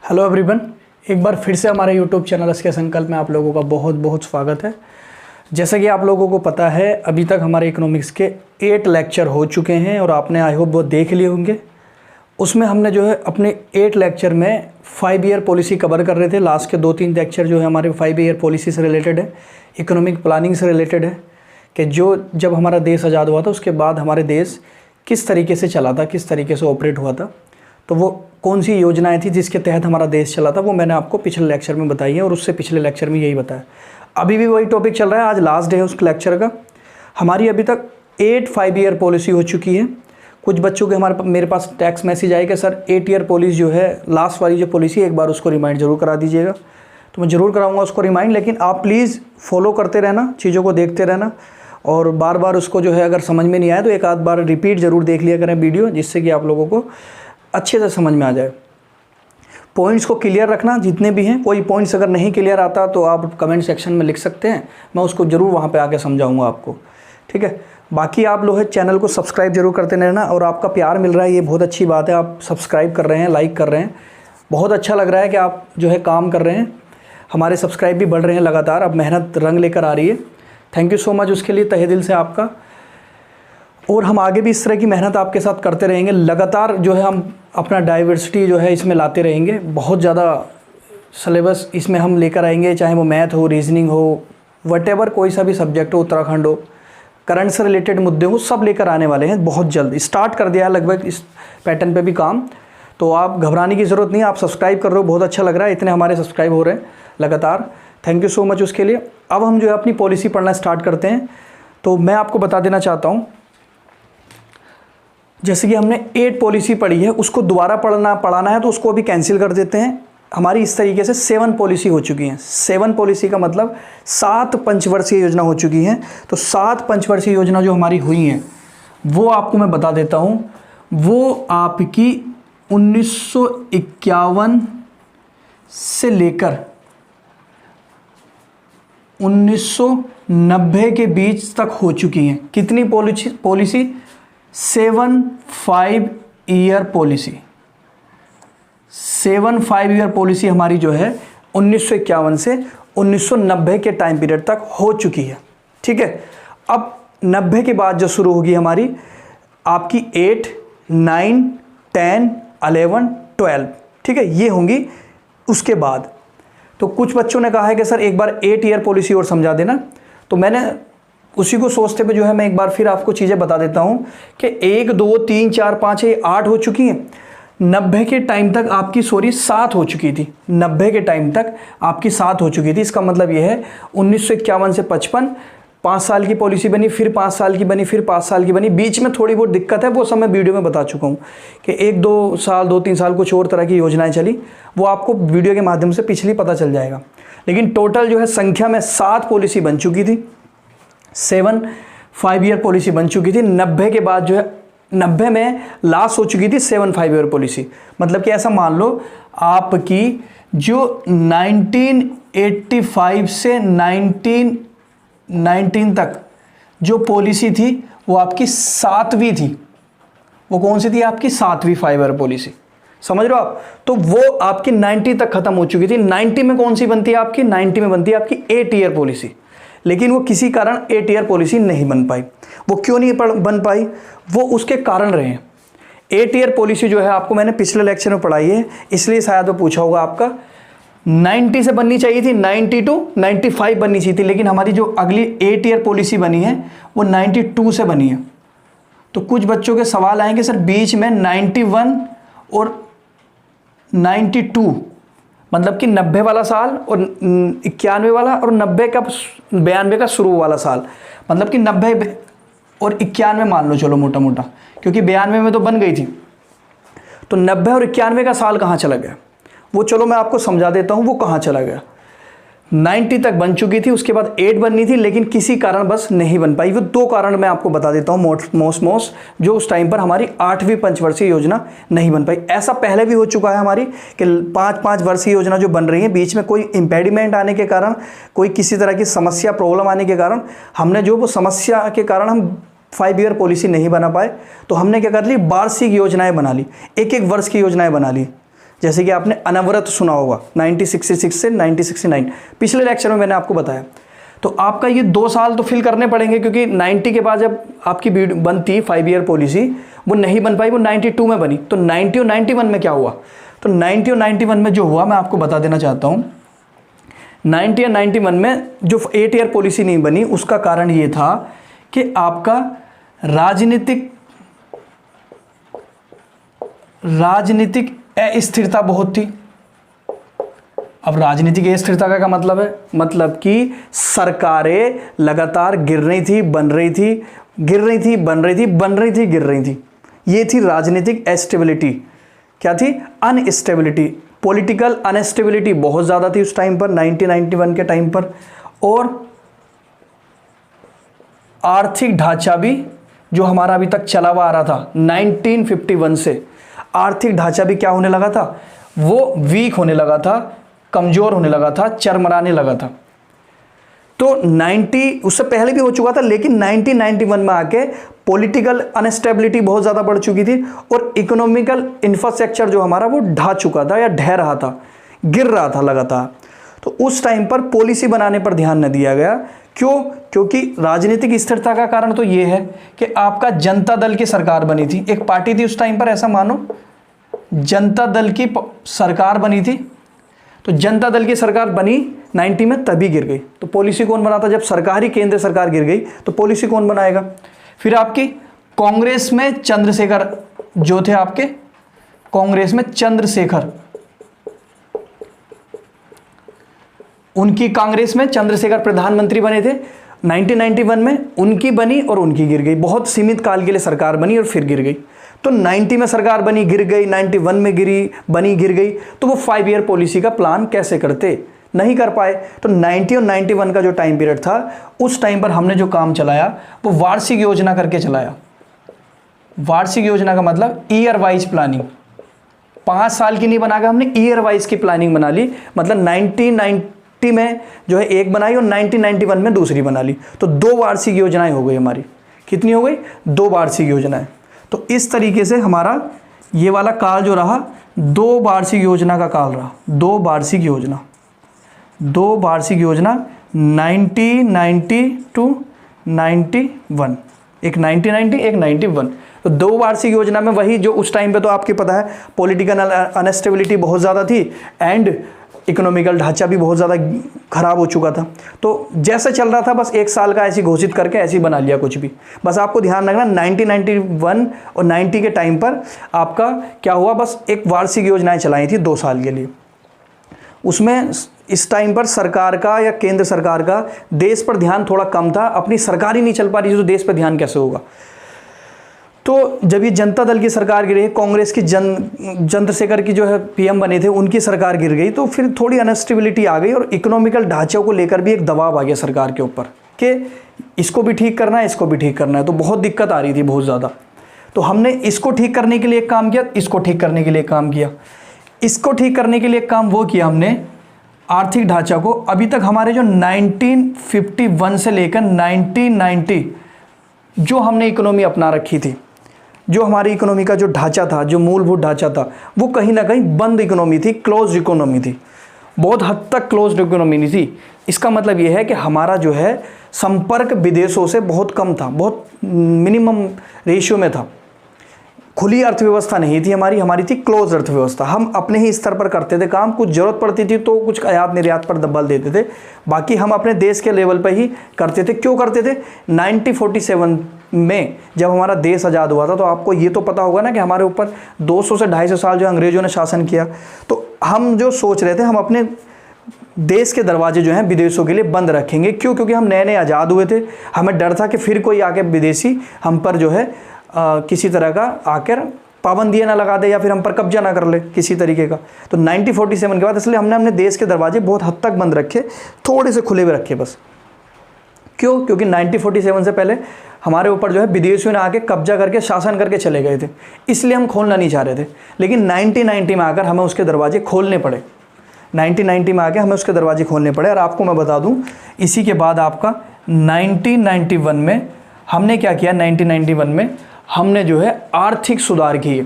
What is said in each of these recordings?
Hello everyone, एक बार फिर से हमारे यूट्यूब चैनल इसके संकल्प में आप लोगों का बहुत बहुत स्वागत है। जैसे कि आप लोगों को पता है, अभी तक हमारे इकोनॉमिक्स के 8 लेक्चर हो चुके हैं और आपने आई होप वो देख लिए होंगे। उसमें हमने जो है अपने 8 लेक्चर में 5 ईयर पॉलिसी कवर कर रहे थे। लास्ट के 2-3 लेक्चर जो है हमारे 5 ईयर पॉलिसी से रिलेटेड है, इकोनॉमिक प्लानिंग से रिलेटेड है कि जो जब हमारा देश आज़ाद हुआ था उसके बाद हमारे देश किस तरीके से चला था, किस तरीके से ऑपरेट हुआ था, तो वो कौन सी योजनाएं थी जिसके तहत हमारा देश चला था, वो मैंने आपको पिछले लेक्चर में बताई है और उससे पिछले लेक्चर में यही बताया। अभी भी वही टॉपिक चल रहा है। आज लास्ट डे है उस लेक्चर का। हमारी अभी तक 8 5 ईयर पॉलिसी हो चुकी है। कुछ बच्चों के मेरे पास टेक्स्ट मैसेज आए कि सर 8 ईयर पॉलिसी जो है, लास्ट वाली जो पॉलिसी, एक बार उसको रिमाइंड ज़रूर करा दीजिएगा। तो मैं ज़रूर कराऊँगा उसको रिमाइंड, लेकिन आप प्लीज़ फॉलो करते रहना, चीज़ों को देखते रहना और बार बार उसको जो है अगर समझ में नहीं आए तो एक आध बार रिपीट ज़रूर देख लिया करें वीडियो, जिससे कि आप लोगों को अच्छे से समझ में आ जाए। पॉइंट्स को क्लियर रखना जितने भी हैं। कोई पॉइंट्स अगर नहीं क्लियर आता तो आप कमेंट सेक्शन में लिख सकते हैं, मैं उसको ज़रूर वहाँ पे आके समझाऊंगा आपको, ठीक है। बाकी आप लोग चैनल को सब्सक्राइब जरूर करते रहना और आपका प्यार मिल रहा है, ये बहुत अच्छी बात है। आप सब्सक्राइब कर रहे हैं, लाइक कर रहे हैं, बहुत अच्छा लग रहा है कि आप जो है काम कर रहे हैं। हमारे सब्सक्राइब भी बढ़ रहे हैं लगातार, अब मेहनत रंग लेकर आ रही है। थैंक यू सो मच उसके लिए, तहे दिल से आपका। और हम आगे भी इस तरह की मेहनत आपके साथ करते रहेंगे। लगातार जो है हम अपना डाइवर्सिटी जो है इसमें लाते रहेंगे। बहुत ज़्यादा सिलेबस इसमें हम लेकर आएंगे, चाहे वो मैथ हो, रीजनिंग हो, वटेवर कोई सा भी सब्जेक्ट हो, उत्तराखंड हो, करंट से रिलेटेड मुद्दे हो, सब लेकर आने वाले हैं। बहुत जल्द स्टार्ट कर दिया है लगभग इस पैटर्न पे भी काम, तो आप घबराने की ज़रूरत नहीं है। आप सब्सक्राइब कर रहे हो, बहुत अच्छा लग रहा है, इतने हमारे सब्सक्राइब हो रहे हैं लगातार। थैंक यू सो मच उसके लिए। अब हम जो है अपनी पॉलिसी पढ़ना स्टार्ट करते हैं। तो मैं आपको बता देना चाहता हूँ, जैसे कि हमने 8 पॉलिसी पढ़ी है, उसको दोबारा पढ़ाना है तो उसको अभी कैंसिल कर देते हैं। हमारी इस तरीके से 7 पॉलिसी हो चुकी हैं। 7 पॉलिसी का मतलब 7 पंचवर्षीय योजना हो चुकी हैं। तो 7 पंचवर्षीय योजना जो हमारी हुई हैं वो आपको मैं बता देता हूँ। वो आपकी 1951 से लेकर 1990 के बीच तक हो चुकी हैं। कितनी policy? 7 5 year policy. 7 5 year policy हमारी जो है 1951 से 1990 के टाइम पीरियड तक हो चुकी है, ठीक है। अब 90 के बाद जो शुरू होगी हमारी आपकी 8 9 10 11 12, ठीक है, ये होंगी उसके बाद। तो कुछ बच्चों ने कहा है कि सर एक बार 8 ईयर पॉलिसी और समझा देना, तो मैंने उसी को सोचते हुए जो है मैं एक बार फिर आपको चीज़ें बता देता हूँ कि 1 2 3 4 5 6 8 हो चुकी हैं। 90 के टाइम तक आपकी 7 हो चुकी थी। 90 के टाइम तक आपकी 7 हो चुकी थी। इसका मतलब ये है 1951 से 55 5 साल की पॉलिसी बनी, फिर 5 साल की बनी, फिर 5 साल की बनी। बीच में थोड़ी बहुत दिक्कत है, वो सब मैं वीडियो में बता चुका हूँ कि 1-2 साल 2-3 साल कुछ और तरह की योजनाएं चली, वो आपको वीडियो के माध्यम से पिछली पता चल जाएगा। लेकिन टोटल जो है संख्या में 7 पॉलिसी बन चुकी थी। 7 5 ईयर पॉलिसी बन चुकी थी। 90 के बाद जो है 90 में लास्ट हो चुकी थी 7 5 ईयर पॉलिसी। मतलब कि ऐसा मान लो आपकी जो 1985 से 1919 तक जो पॉलिसी थी वो आपकी 7वीं थी। वो कौन सी थी? आपकी 7वीं 5 ईयर पॉलिसी। समझ रहे हो आप? तो वो आपकी 90 तक खत्म हो चुकी थी। 90 में कौन सी बनती है आपकी? 90 में बनती है आपकी 8 ईयर पॉलिसी। लेकिन वो किसी कारण 8 ईयर पॉलिसी नहीं बन पाई। वो क्यों नहीं बन पाई? वो उसके कारण रहे हैं। 8 ईयर पॉलिसी जो है आपको मैंने पिछले लेक्चर में पढ़ाई है, इसलिए शायद वो पूछा होगा आपका। 90 से बननी चाहिए थी, 92 95 बननी चाहिए थी, लेकिन हमारी जो अगली 8 ईयर पॉलिसी बनी है वो 92 से बनी है। तो कुछ बच्चों के सवाल आएंगे सर बीच में 91 और 92, मतलब कि 90 वाला साल और 91 वाला और 92 का शुरू वाला साल, मतलब कि 90 और 91 मान लो, चलो मोटा मोटा, क्योंकि 92 में तो बन गई थी। तो 90 और 91 का साल कहाँ चला गया? वो चलो मैं आपको समझा देता हूँ वो कहाँ चला गया। 90 तक बन चुकी थी, उसके बाद 8 बननी थी, लेकिन किसी कारण बस नहीं बन पाई। वो 2 कारण मैं आपको बता देता हूँ मोस्ट जो उस टाइम पर हमारी 8वीं पंचवर्षीय योजना नहीं बन पाई। ऐसा पहले भी हो चुका है हमारी कि 5-5 वर्षीय योजना जो बन रही है, बीच में कोई इम्पेडिमेंट आने के कारण, कोई किसी तरह की समस्या प्रॉब्लम आने के कारण, हमने जो वो समस्या के कारण हम 5 ईयर पॉलिसी नहीं बना पाए, तो हमने क्या कर ली? वार्षिक योजनाएं बना ली, 1-1 वर्ष की योजनाएं बना ली। जैसे कि आपने अनवरत सुना होगा 1966 से 1969, पिछले लेक्चर में मैंने आपको बताया। तो आपका ये 2 साल तो फिल करने पड़ेंगे, क्योंकि 90 के बाद जब आपकी बनती 5 ईयर पॉलिसी, वो नहीं बन पाई, वो 92 में बनी। तो 90 और 91 में क्या हुआ? तो 90 और 91 में जो हुआ मैं आपको बता देना चाहता हूँ। 90 या 91 में जो 8 ईयर पॉलिसी नहीं बनी, उसका कारण ये था कि आपका राजनीतिक अस्थिरता बहुत थी। अब राजनीतिक अस्थिरता का क्या मतलब है? मतलब कि सरकारें लगातार गिर रही थी, बन रही थी, गिर रही थी, बन रही थी, बन रही थी, गिर रही थी। ये थी राजनीतिक एस्टेबिलिटी। क्या थी? अनस्टेबिलिटी। पॉलिटिकल अनस्टेबिलिटी बहुत ज़्यादा थी उस टाइम पर, 1991 के टाइम पर। और आर्थिक ढांचा भी जो हमारा अभी तक चला हुआ आ रहा था 1951 से, आर्थिक ढांचा भी क्या होने लगा था? वो वीक होने लगा था, कमजोर होने लगा था, चरमराने लगा था। तो 90 उससे पहले भी हो चुका था, लेकिन 1991 में आके पॉलिटिकल अनस्टेबिलिटी बहुत ज़्यादा बढ़ चुकी थी और इकोनॉमिकल इंफ्रास्ट्रक्चर जो हमारा वो ढह चुका था या ढह रहा था, गिर रहा था लगातार। तो उस टाइम पर पॉलिसी बनाने पर ध्यान न दिया गया। क्यों? क्योंकि राजनीतिक स्थिरता का कारण तो ये है कि आपका जनता दल की सरकार बनी थी, एक पार्टी थी उस टाइम पर, ऐसा मानो जनता दल की सरकार बनी थी। तो जनता दल की सरकार बनी 90 में, तभी गिर गई। तो पॉलिसी कौन बनाता? जब सरकारी केंद्र सरकार गिर गई तो पॉलिसी कौन बनाएगा? फिर आपकी कांग्रेस में चंद्रशेखर जो थे, आपके कांग्रेस में चंद्रशेखर, उनकी कांग्रेस में चंद्रशेखर प्रधानमंत्री बने थे 1991 में, उनकी बनी और उनकी गिर गई। बहुत सीमित काल के लिए सरकार बनी और फिर गिर गई। तो 90 में सरकार बनी, गिर गई, 91 में बनी, गिर गई। तो वो 5 ईयर पॉलिसी का प्लान कैसे करते? नहीं कर पाए। तो 90 और 91 का जो टाइम पीरियड था, उस टाइम पर हमने जो काम चलाया वो वार्षिक योजना करके चलाया। वार्षिक योजना का मतलब ईयर वाइज प्लानिंग। 5 साल की नहीं बनाकर हमने ईयर वाइज की प्लानिंग बना ली। मतलब 1990 में जो है एक बनाई और 1991 में दूसरी बना ली। तो 2 वार्षिक योजनाएं हो गई हमारी। कितनी हो गई? 2 वार्षिक योजनाएं। तो इस तरीके से हमारा ये वाला काल जो रहा 2 वार्षिक योजना का काल रहा। 2 वार्षिक योजना 1990 टू 91, एक 1990 एक 91। तो 2 वार्षिक योजना में वही जो उस टाइम पे तो आपके पता है पॉलिटिकल अनस्टेबिलिटी बहुत ज़्यादा थी एंड इकोनॉमिकल ढांचा भी बहुत ज़्यादा खराब हो चुका था। तो जैसे चल रहा था बस 1 साल का ऐसी घोषित करके ऐसे ही बना लिया कुछ भी। बस आपको ध्यान रखना 1991 और 90 के टाइम पर आपका क्या हुआ, बस एक वार्षिक योजनाएं चलाई थी 2 साल के लिए। उसमें इस टाइम पर सरकार का या केंद्र सरकार का देश पर ध्यान थोड़ा कम था, अपनी सरकार ही नहीं चल पा रही थी तो देश पर ध्यान कैसे होगा। तो जब ये जनता दल की सरकार गिरी, कांग्रेस की चंद्रशेखर की जो है पीएम बने थे उनकी सरकार गिर गई, तो फिर थोड़ी अनस्टेबिलिटी आ गई और इकोनॉमिकल ढांचे को लेकर भी एक दबाव आ गया सरकार के ऊपर कि इसको भी ठीक करना है, इसको भी ठीक करना है। तो बहुत दिक्कत आ रही थी बहुत ज़्यादा। तो हमने इसको ठीक करने के लिए एक काम किया, इसको ठीक करने के लिए एक काम किया। इसको ठीक करने के लिए एक काम वो किया हमने, आर्थिक ढांचा को अभी तक हमारे जो 1951 से लेकर 1990 जो हमने इकोनॉमी अपना रखी थी, जो हमारी इकोनॉमी का जो ढांचा था, जो मूलभूत ढांचा था, वो कहीं ना कहीं बंद इकोनॉमी थी, क्लोज इकोनॉमी थी, बहुत हद तक क्लोज इकोनॉमी नहीं थी। इसका मतलब ये है कि हमारा जो है संपर्क विदेशों से बहुत कम था, बहुत मिनिमम रेशियो में था। खुली अर्थव्यवस्था नहीं थी हमारी थी क्लोज अर्थव्यवस्था। हम अपने ही स्तर पर करते थे काम, कुछ ज़रूरत पड़ती थी तो कुछ आयात निर्यात पर बल देते थे, बाकी हम अपने देश के लेवल पर ही करते थे। क्यों करते थे? 1947 में जब हमारा देश आज़ाद हुआ था, तो आपको ये तो पता होगा ना कि हमारे ऊपर 200 से 250 साल जो अंग्रेज़ों ने शासन किया। तो हम जो सोच रहे थे, हम अपने देश के दरवाजे जो हैं विदेशों के लिए बंद रखेंगे। क्यों? क्योंकि हम नए नए आज़ाद हुए थे, हमें डर था कि फिर कोई आके विदेशी हम पर जो है किसी तरह का आकर पाबंदियाँ ना लगा दे या फिर हम पर कब्जा ना कर ले किसी तरीके का। तो 1947 के बाद इसलिए हमने अपने देश के दरवाजे बहुत हद तक बंद रखे, थोड़े से खुले हुए रखे बस। क्यों? क्योंकि 1947 से पहले हमारे ऊपर जो है विदेशियों ने आके कब्जा करके शासन करके चले गए थे, इसलिए हम खोलना नहीं चाह रहे थे। लेकिन 1990 में आकर हमें उसके दरवाजे खोलने पड़े। 1990 में आके हमें उसके दरवाजे खोलने पड़े। और आपको मैं बता दूं, इसी के बाद आपका 1991 में हमने क्या किया, 1991 में हमने जो है आर्थिक सुधार किए।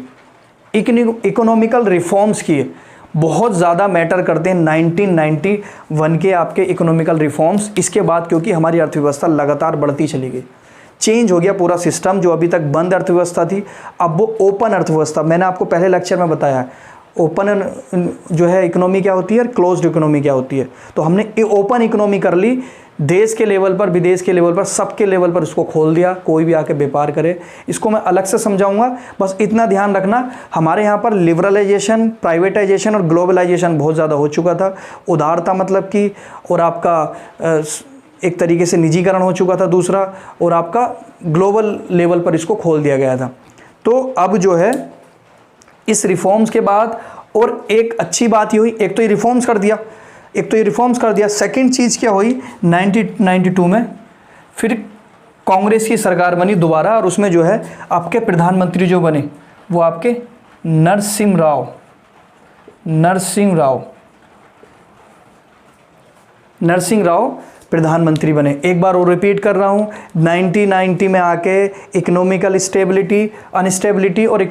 इकोनॉमिकल रिफॉर्म्स किए, बहुत ज़्यादा मैटर करते हैं 1991 के आपके इकोनॉमिकल रिफॉर्म्स। इसके बाद क्योंकि हमारी अर्थव्यवस्था लगातार बढ़ती चली गई, चेंज हो गया पूरा सिस्टम। जो अभी तक बंद अर्थव्यवस्था थी, अब वो ओपन अर्थव्यवस्था। मैंने आपको पहले लेक्चर में बताया ओपन जो है इकोनॉमी क्या होती है और क्लोज्ड इकोनॉमी क्या होती है। तो हमने ओपन इकोनॉमी कर ली, देश के लेवल पर, विदेश के लेवल पर, सबके लेवल पर उसको खोल दिया, कोई भी आके व्यापार करे। इसको मैं अलग से समझाऊंगा, बस इतना ध्यान रखना, हमारे यहाँ पर लिबरलाइजेशन, प्राइवेटाइजेशन और ग्लोबलाइजेशन बहुत ज़्यादा हो चुका था। उदारता मतलब कि, और आपका एक तरीके से निजीकरण हो चुका था दूसरा, और आपका ग्लोबल लेवल पर इसको खोल दिया गया था। तो अब जो है इस रिफॉर्म्स के बाद, और एक अच्छी बात ये हुई, एक तो ये रिफॉर्म्स कर दिया, सेकंड चीज़ क्या हुई 1992 में फिर कांग्रेस की सरकार बनी दोबारा, और उसमें जो है आपके प्रधानमंत्री जो बने वो आपके नरसिंह राव प्रधानमंत्री बने। एक बार और रिपीट कर रहा हूँ, 1990 में आके इकोनॉमिकल अनस्टेबिलिटी और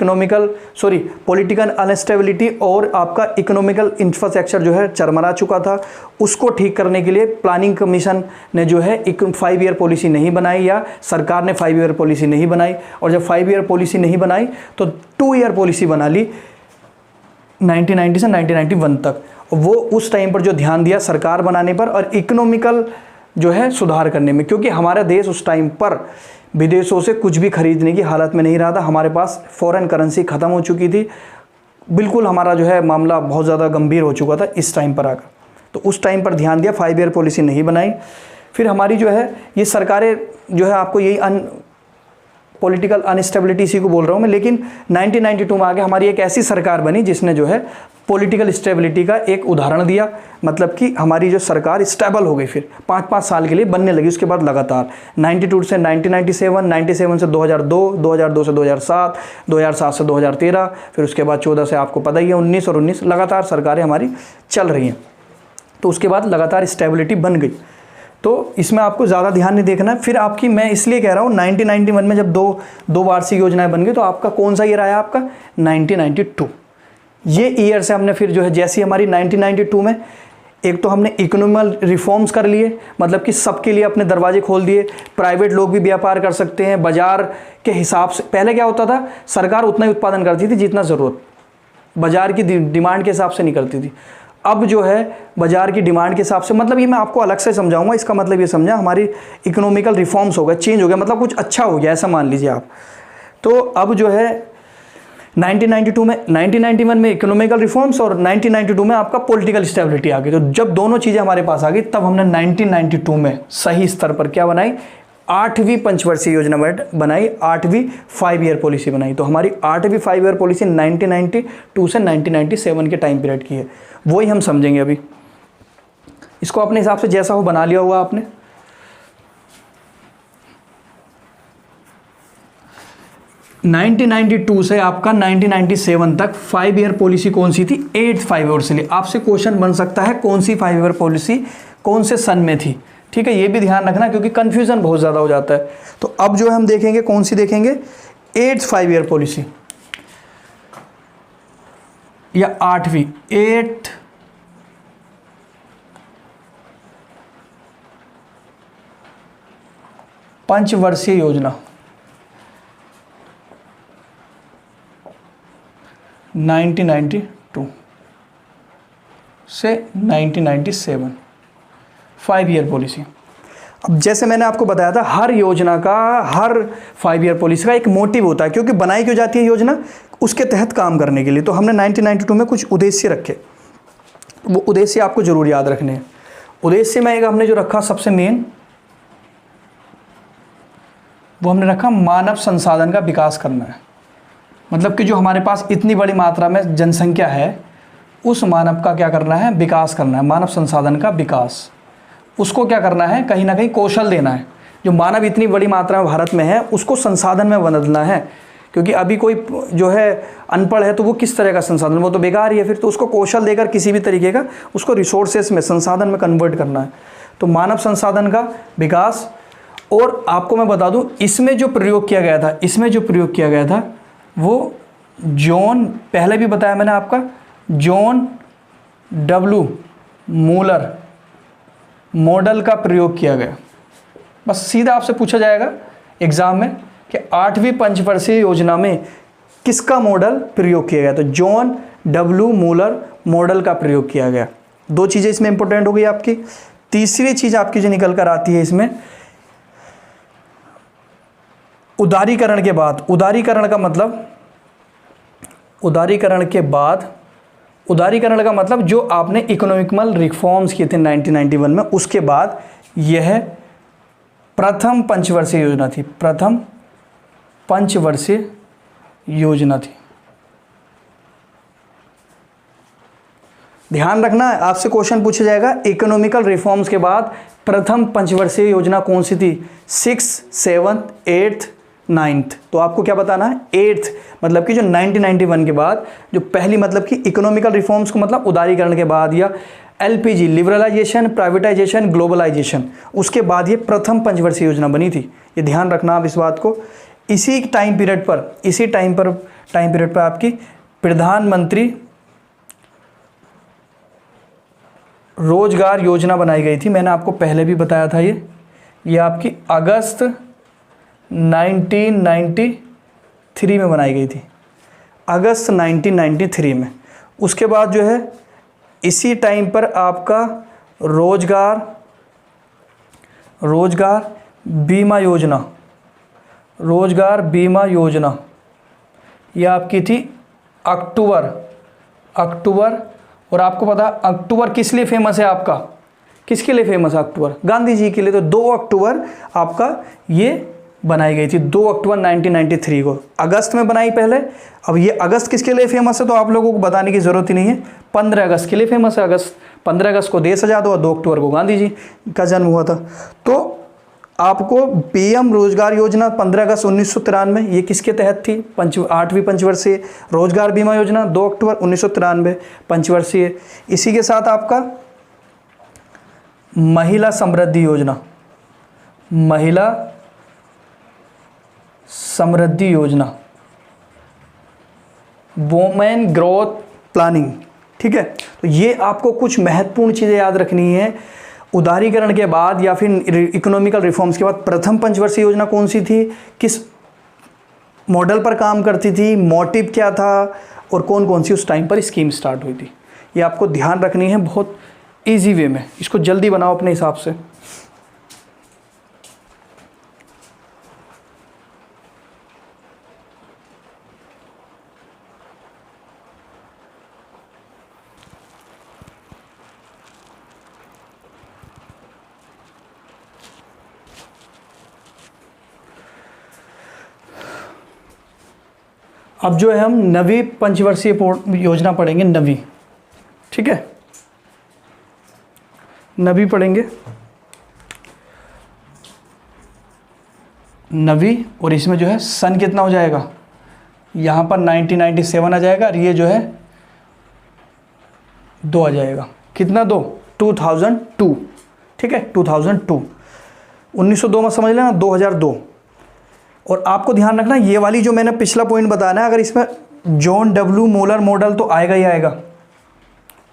पॉलिटिकल अनस्टेबिलिटी और आपका इकोनॉमिकल इंफ्रास्ट्रक्चर जो है चरमरा चुका था। उसको ठीक करने के लिए प्लानिंग कमीशन ने जो है 5 ईयर पॉलिसी नहीं बनाई, या सरकार ने 5 ईयर पॉलिसी नहीं बनाई। और जब 5 ईयर पॉलिसी नहीं बनाई तो 2 ईयर पॉलिसी बना ली 1990 से 1991 तक। वो उस टाइम पर जो ध्यान दिया सरकार बनाने पर और इकोनॉमिकल जो है सुधार करने में, क्योंकि हमारा देश उस टाइम पर विदेशों से कुछ भी खरीदने की हालत में नहीं रहा था। हमारे पास फॉरेन करेंसी ख़त्म हो चुकी थी, बिल्कुल हमारा जो है मामला बहुत ज़्यादा गंभीर हो चुका था इस टाइम पर आकर। तो उस टाइम पर ध्यान दिया, 5 ईयर पॉलिसी नहीं बनाई। फिर हमारी जो है ये सरकारें जो है, आपको यही पॉलिटिकल अनस्टेबिलिटी इसी को बोल रहा हूँ मैं, लेकिन 1992 में आगे हमारी एक ऐसी सरकार बनी जिसने जो है पॉलिटिकल स्टेबिलिटी का एक उदाहरण दिया। मतलब कि हमारी जो सरकार स्टेबल हो गई, फिर 5-5 साल के लिए बनने लगी। उसके बाद लगातार 92 से 1997, 97 से 2002, 2002 से 2007, 2007 से 2013, फिर उसके बाद 14 से आपको पता ही है 19 और 19 लगातार सरकारें हमारी चल रही हैं। तो उसके बाद लगातार स्टेबिलिटी बन गई। तो इसमें आपको ज़्यादा ध्यान नहीं देखना है। फिर आपकी, मैं इसलिए कह रहा हूँ 1991 में जब दो वार्षिक योजनाएं बन गई, तो आपका कौन सा ईयर आया? आपका 1992। ये ईयर से हमने फिर जो है, जैसी हमारी 1992 में एक तो हमने इकोनॉमिकल रिफॉर्म्स कर लिए, मतलब कि सबके लिए अपने दरवाजे खोल दिए, प्राइवेट लोग भी व्यापार कर सकते हैं बाजार के हिसाब से। पहले क्या होता था, सरकार उतना ही उत्पादन करती थी जितना ज़रूरत, बाजार की डिमांड के हिसाब से नहीं करती थी। अब जो है बाजार की डिमांड के हिसाब से, मतलब ये मैं आपको अलग से समझाऊंगा। इसका मतलब ये समझा, हमारी इकोनॉमिकल रिफॉर्म्स हो गए, चेंज हो गया, मतलब कुछ अच्छा हो गया, ऐसा मान लीजिए आप। तो अब जो है 1992 में, 1991 में इकोनॉमिकल रिफॉर्म्स और 1992 में आपका पॉलिटिकल स्टेबिलिटी आ गई। तो जब दोनों चीज़ें हमारे पास आ गई, तब हमने 1992 में सही स्तर पर क्या बनाई? 8वीं पंचवर्षीय योजना बनाई, 8वीं 5 ईयर पॉलिसी बनाई। तो हमारी 8वीं 5 ईयर पॉलिसी 1992 से 1997 के टाइम पीरियड की है, वही हम समझेंगे अभी। इसको अपने हिसाब से जैसा हो बना लिया होगा आपने। (1992) से आपका 1997 तक 5 ईयर पॉलिसी कौन सी थी? 8th 5 ईयर से लिए आपसे क्वेश्चन बन सकता है, कौन सी 5 ईयर पॉलिसी कौन से सन में थी? ठीक है, ये भी ध्यान रखना, क्योंकि कंफ्यूजन बहुत ज़्यादा हो जाता है। तो अब जो हम देखेंगे, कौन सी देखेंगे? 8th 5 ईयर पॉलिसी या 8वीं 8th पंचवर्षीय योजना 1992 से 1997 5 ईयर पॉलिसी। अब जैसे मैंने आपको बताया था, हर योजना का, हर 5 ईयर पॉलिसी का एक मोटिव होता है, क्योंकि बनाई क्यों जाती है योजना? उसके तहत काम करने के लिए। तो हमने 1992 में कुछ उद्देश्य रखे, वो उद्देश्य आपको जरूर याद रखने हैं। उद्देश्य में एक हमने जो रखा सबसे मेन, वो हमने रखा मानव संसाधन का विकास करना है। मतलब कि जो हमारे पास इतनी बड़ी मात्रा में जनसंख्या है, उस मानव का क्या करना है? विकास करना है। मानव संसाधन का विकास, उसको क्या करना है? कहीं ना कहीं कौशल देना है। जो मानव इतनी बड़ी मात्रा में भारत में है, उसको संसाधन में बदलना है। क्योंकि अभी कोई जो है अनपढ़ है, तो वो किस तरह का संसाधन, वो तो बेकार ही है फिर। तो उसको कौशल देकर किसी भी तरीके का उसको रिसोर्सेस में, संसाधन में कन्वर्ट करना है। तो मानव संसाधन का विकास। और आपको मैं बता दूं, इसमें जो प्रयोग किया गया था, वो जॉन, पहले भी बताया मैंने आपका, जॉन डब्ल्यू मूलर मॉडल का प्रयोग किया गया। बस सीधा आपसे पूछा जाएगा एग्जाम में कि 8वीं पंचवर्षीय योजना में किसका मॉडल प्रयोग किया गया, तो जॉन डब्ल्यू मूलर मॉडल का प्रयोग किया गया। दो चीज़ें इसमें इंपॉर्टेंट हो गई आपकी। तीसरी चीज़ आपकी जो निकल कर आती है इसमें, उदारीकरण के बाद, उदारीकरण का मतलब, उदारीकरण के बाद, उदारीकरण का मतलब जो आपने इकोनॉमिकल रिफॉर्म्स किए थे 1991 में, उसके बाद यह प्रथम पंचवर्षीय योजना थी, प्रथम पंचवर्षीय योजना थी। ध्यान रखना, आपसे क्वेश्चन पूछा जाएगा इकोनॉमिकल रिफॉर्म्स के बाद प्रथम पंचवर्षीय योजना कौन सी थी, 6th, 7th, 8th, 9th। तो आपको क्या बताना है, 8th मतलब कि जो 1991 के बाद जो पहली, मतलब कि इकोनॉमिकल रिफॉर्म्स को मतलब उदारीकरण के बाद, या LPG लिबरलाइजेशन, प्राइवेटाइजेशन, ग्लोबलाइजेशन, उसके बाद ये प्रथम पंचवर्षीय योजना बनी थी। ये ध्यान रखना आप इस बात को। इसी टाइम पीरियड पर, इसी टाइम पीरियड पर आपकी प्रधानमंत्री रोजगार योजना बनाई गई थी। मैंने आपको पहले भी बताया था, ये आपकी अगस्त 1993 में बनाई गई थी, अगस्त 1993 में। उसके बाद जो है इसी टाइम पर आपका रोजगार बीमा योजना, रोजगार बीमा योजना, यह आपकी थी अक्टूबर। और आपको पता अक्टूबर किस लिए फेमस है आपका, किसके लिए फेमस है अक्टूबर, गांधी जी के लिए। तो 2 अक्टूबर आपका ये बनाई गई थी, 2 अक्टूबर 1993 को। अगस्त में बनाई पहले। अब ये अगस्त किसके लिए फेमस है, तो आप लोगों को बताने की ज़रूरत ही नहीं है, 15 अगस्त के लिए फेमस है। 15 अगस्त को देश आज़ाद हुआ, 2 अक्टूबर को गांधी जी का जन्म हुआ था। तो आपको PM रोजगार योजना 15 अगस्त 1993, ये किसके तहत थी, 8वीं पंचवर्षीय रोजगार बीमा योजना 2 अक्टूबर 1993 पंचवर्षीय। इसी के साथ आपका महिला समृद्धि योजना, महिला समृद्धि योजना, वुमेन ग्रोथ प्लानिंग, ठीक है। तो ये आपको कुछ महत्वपूर्ण चीज़ें याद रखनी है। उदारीकरण के बाद या फिर इकोनॉमिकल रिफॉर्म्स के बाद प्रथम पंचवर्षीय योजना कौन सी थी, किस मॉडल पर काम करती थी, मोटिव क्या था, और कौन कौन सी उस टाइम पर स्कीम स्टार्ट हुई थी। ये आपको ध्यान रखनी है बहुत इजी वे में। इसको जल्दी बनाओ अपने हिसाब से। अब जो है हम नवी पंचवर्षीय योजना पढ़ेंगे, नवी, ठीक है, नवी पढ़ेंगे, नवी। और इसमें जो है सन कितना हो जाएगा, यहाँ पर 1997 आ जाएगा, और ये जो है 2 आ जाएगा। कितना 2, 2002, ठीक है, 2002। 1902 में समझ लेना, 2002। और आपको ध्यान रखना, ये वाली जो मैंने पिछला पॉइंट बताना है, अगर इसमें जॉन डब्ल्यू मूलर मॉडल तो आएगा ही आएगा,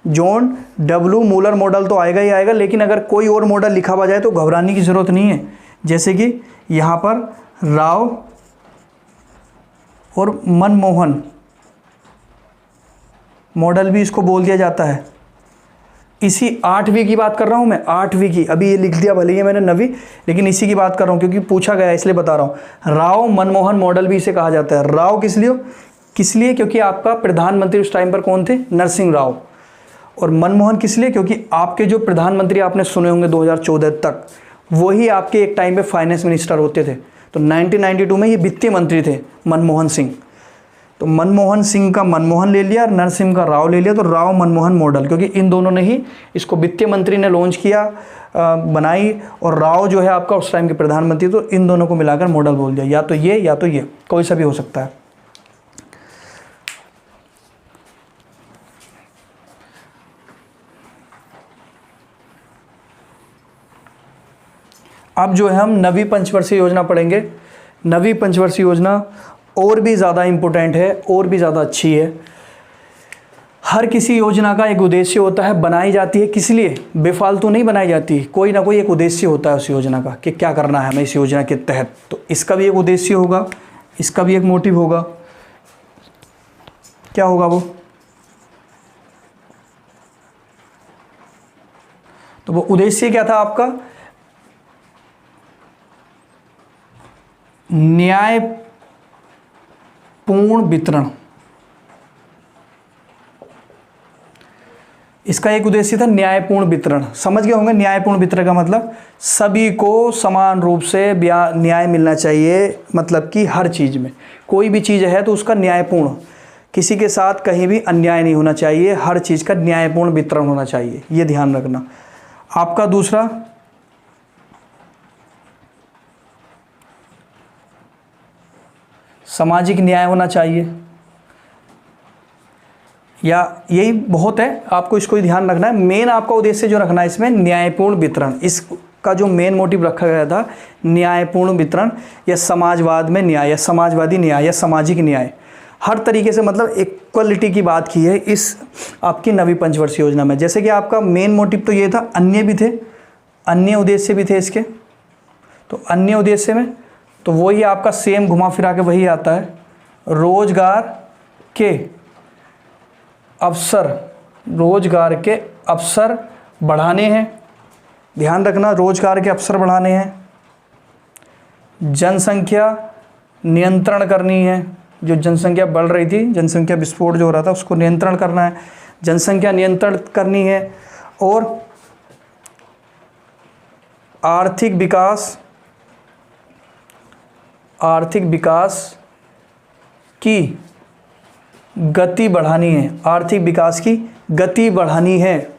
जॉन डब्ल्यू मूलर मॉडल तो आएगा ही आएगा, लेकिन अगर कोई और मॉडल लिखा हुआ जाए तो घबराने की ज़रूरत नहीं है। जैसे कि यहाँ पर राव और मनमोहन मॉडल भी इसको बोल दिया जाता है। इसी 8वीं की बात कर रहा हूँ मैं, 8वीं की, अभी ये लिख दिया भले ही मैंने नवी, लेकिन इसी की बात कर रहा हूँ क्योंकि पूछा गया इसलिए बता रहा हूँ। राव मनमोहन मॉडल भी इसे कहा जाता है। राव किस लिए क्योंकि आपका प्रधानमंत्री उस टाइम पर कौन थे, नरसिंह राव। और मनमोहन किस लिए, क्योंकि आपके जो प्रधानमंत्री आपने सुने होंगे 2014 तक, वही आपके एक टाइम पे फाइनेंस मिनिस्टर होते थे। तो 1992 में ये वित्तीय मंत्री थे मनमोहन सिंह। तो मनमोहन सिंह का मनमोहन ले लिया और नरसिंह का राव ले लिया, तो राव मनमोहन मॉडल, क्योंकि इन दोनों ने ही इसको वित्तीय मंत्री ने लॉन्च किया, बनाई, और राव जो है आपका उस टाइम के प्रधानमंत्री, तो इन दोनों को मिलाकर मॉडल बोल दिया। या तो ये या तो ये, कोई सा भी हो सकता है। अब जो है हम नवी पंचवर्षीय योजना पढ़ेंगे। नवी पंचवर्षीय योजना और भी ज़्यादा इम्पोर्टेंट है, और भी ज़्यादा अच्छी है। हर किसी योजना का एक उद्देश्य होता है, बनाई जाती है किस लिए, बेफालतू नहीं बनाई जाती, कोई ना कोई एक उद्देश्य होता है उस योजना का कि क्या करना है हमें इस योजना के तहत। तो इसका भी एक उद्देश्य होगा, इसका भी एक मोटिव होगा। क्या होगा वो? तो वो उद्देश्य क्या था आपका? न्यायपूर्ण वितरण। इसका एक उद्देश्य था न्यायपूर्ण वितरण। समझ गए होंगे न्यायपूर्ण वितरण का मतलब? सभी को समान रूप से न्याय मिलना चाहिए, मतलब कि हर चीज़ में कोई भी चीज़ है तो उसका न्यायपूर्ण, किसी के साथ कहीं भी अन्याय नहीं होना चाहिए, हर चीज़ का न्यायपूर्ण वितरण होना चाहिए, ये ध्यान रखना। आपका दूसरा, सामाजिक न्याय होना चाहिए, या यही बहुत है, आपको इसको ही ध्यान रखना है। मेन आपका उद्देश्य जो रखना है इसमें न्यायपूर्ण वितरण, इसका जो मेन मोटिव रखा गया था न्यायपूर्ण वितरण, या समाजवाद में न्याय, या समाजवादी न्याय, या सामाजिक न्याय, हर तरीके से मतलब इक्वलिटी की बात की है इस आपकी नवीं पंचवर्षीय योजना में। जैसे कि आपका मेन मोटिव तो ये था, अन्य भी थे, अन्य उद्देश्य भी थे इसके। तो अन्य उद्देश्य में तो वही आपका सेम घुमा फिरा के वही आता है, रोजगार के अवसर, रोजगार के अवसर बढ़ाने हैं, ध्यान रखना, रोजगार के अवसर बढ़ाने हैं, जनसंख्या नियंत्रण करनी है, जो जनसंख्या बढ़ रही थी, जनसंख्या विस्फोट जो हो रहा था उसको नियंत्रण करना है, जनसंख्या नियंत्रण करनी है, और आर्थिक विकास की गति बढ़ानी है, आर्थिक विकास की गति बढ़ानी है।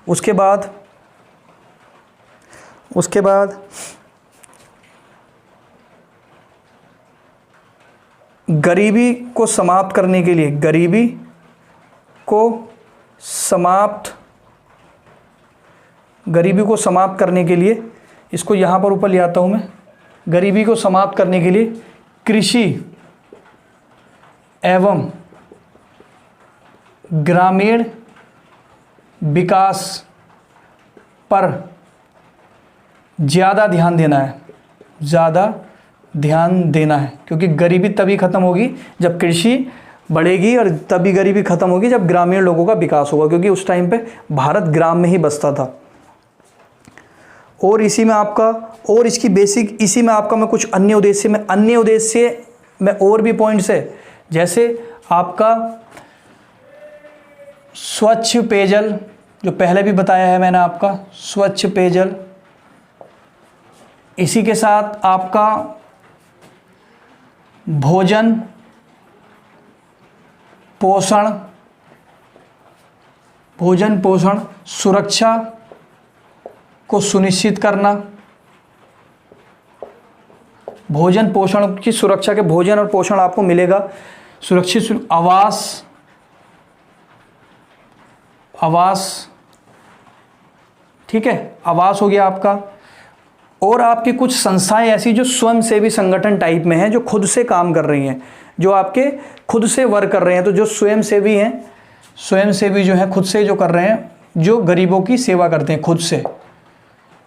उसके बाद गरीबी को समाप्त करने के लिए, गरीबी को समाप्त करने के लिए, इसको यहाँ पर ऊपर ले आता हूँ मैं, गरीबी को समाप्त करने के लिए कृषि एवं ग्रामीण विकास पर ज़्यादा ध्यान देना है, क्योंकि गरीबी तभी ख़त्म होगी जब कृषि बढ़ेगी, और तभी गरीबी ख़त्म होगी जब ग्रामीण लोगों का विकास होगा, क्योंकि उस टाइम पे भारत ग्राम में ही बसता था। और इसी में आपका, और इसकी बेसिक, इसी में आपका मैं कुछ अन्य उद्देश्य में और भी पॉइंट्स है, जैसे आपका स्वच्छ पेयजल, जो पहले भी बताया है मैंने आपका, स्वच्छ पेयजल। इसी के साथ आपका भोजन पोषण सुरक्षा को सुनिश्चित करना, भोजन पोषण की सुरक्षा के, भोजन और पोषण आपको मिलेगा, सुरक्षित आवास, ठीक है, आवास हो गया आपका। और आपकी कुछ संस्थाएं ऐसी जो स्वयंसेवी संगठन टाइप में हैं, जो खुद से काम कर रही हैं, जो आपके खुद से वर्क कर रहे हैं, तो जो स्वयंसेवी हैं, स्वयंसेवी जो हैं खुद से जो कर रहे हैं, जो गरीबों की सेवा करते हैं खुद से,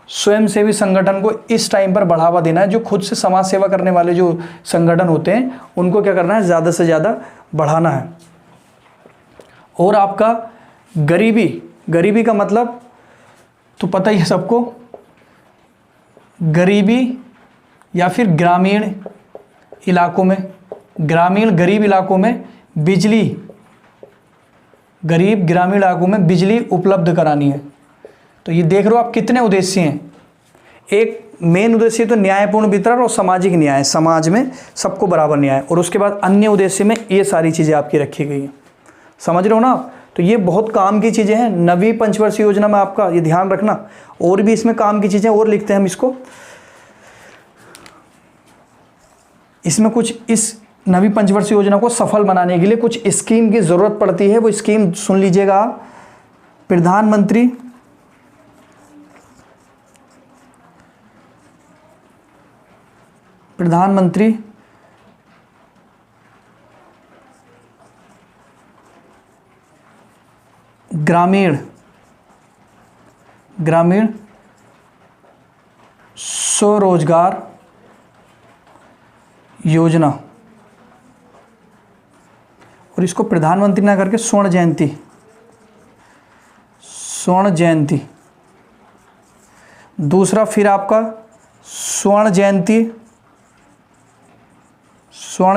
स्वयंसेवी संगठन को इस टाइम पर बढ़ावा देना है। जो खुद से समाज सेवा करने वाले जो संगठन होते हैं उनको क्या करना है, ज़्यादा से ज़्यादा बढ़ाना है। और आपका गरीबी का मतलब तो पता ही है सबको, गरीबी या फिर ग्रामीण गरीब इलाकों में बिजली, ग्रामीण इलाकों में बिजली उपलब्ध करानी है। तो ये देख रहे हो आप कितने उद्देश्य हैं। एक मेन उद्देश्य तो न्यायपूर्ण वितरण और सामाजिक न्याय, समाज में सबको बराबर न्याय, और उसके बाद अन्य उद्देश्य में ये सारी चीज़ें आपकी रखी गई हैं। समझ रहे हो ना आप? तो ये बहुत काम की चीज़ें हैं नवीं पंचवर्षीय योजना में, आपका ये ध्यान रखना। और भी इसमें काम की चीज़ें और लिखते हैं हम इसको, इसमें कुछ इस नवीं पंचवर्षीय योजना को सफल बनाने के लिए कुछ स्कीम की ज़रूरत पड़ती है। वो स्कीम सुन लीजिएगा आप। प्रधानमंत्री ग्रामीण स्वरोजगार योजना, और इसको प्रधानमंत्री ना करके स्वर्ण जयंती। दूसरा फिर आपका स्वर्ण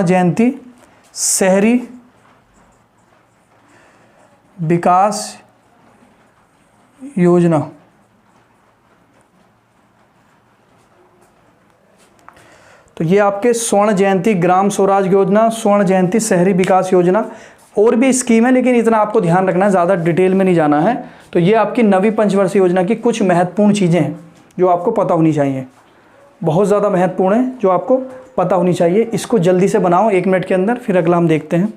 जयंती शहरी विकास योजना। तो ये आपके स्वर्ण जयंती ग्राम स्वराज योजना, स्वर्ण जयंती शहरी विकास योजना, और भी स्कीम है, लेकिन इतना आपको ध्यान रखना है, ज़्यादा डिटेल में नहीं जाना है। तो ये आपकी नवी पंचवर्षीय योजना की कुछ महत्वपूर्ण चीज़ें हैं जो आपको पता होनी चाहिए, बहुत ज़्यादा महत्वपूर्ण है जो आपको पता होनी चाहिए। इसको जल्दी से बनाओ 1 मिनट के अंदर, फिर अगला हम देखते हैं।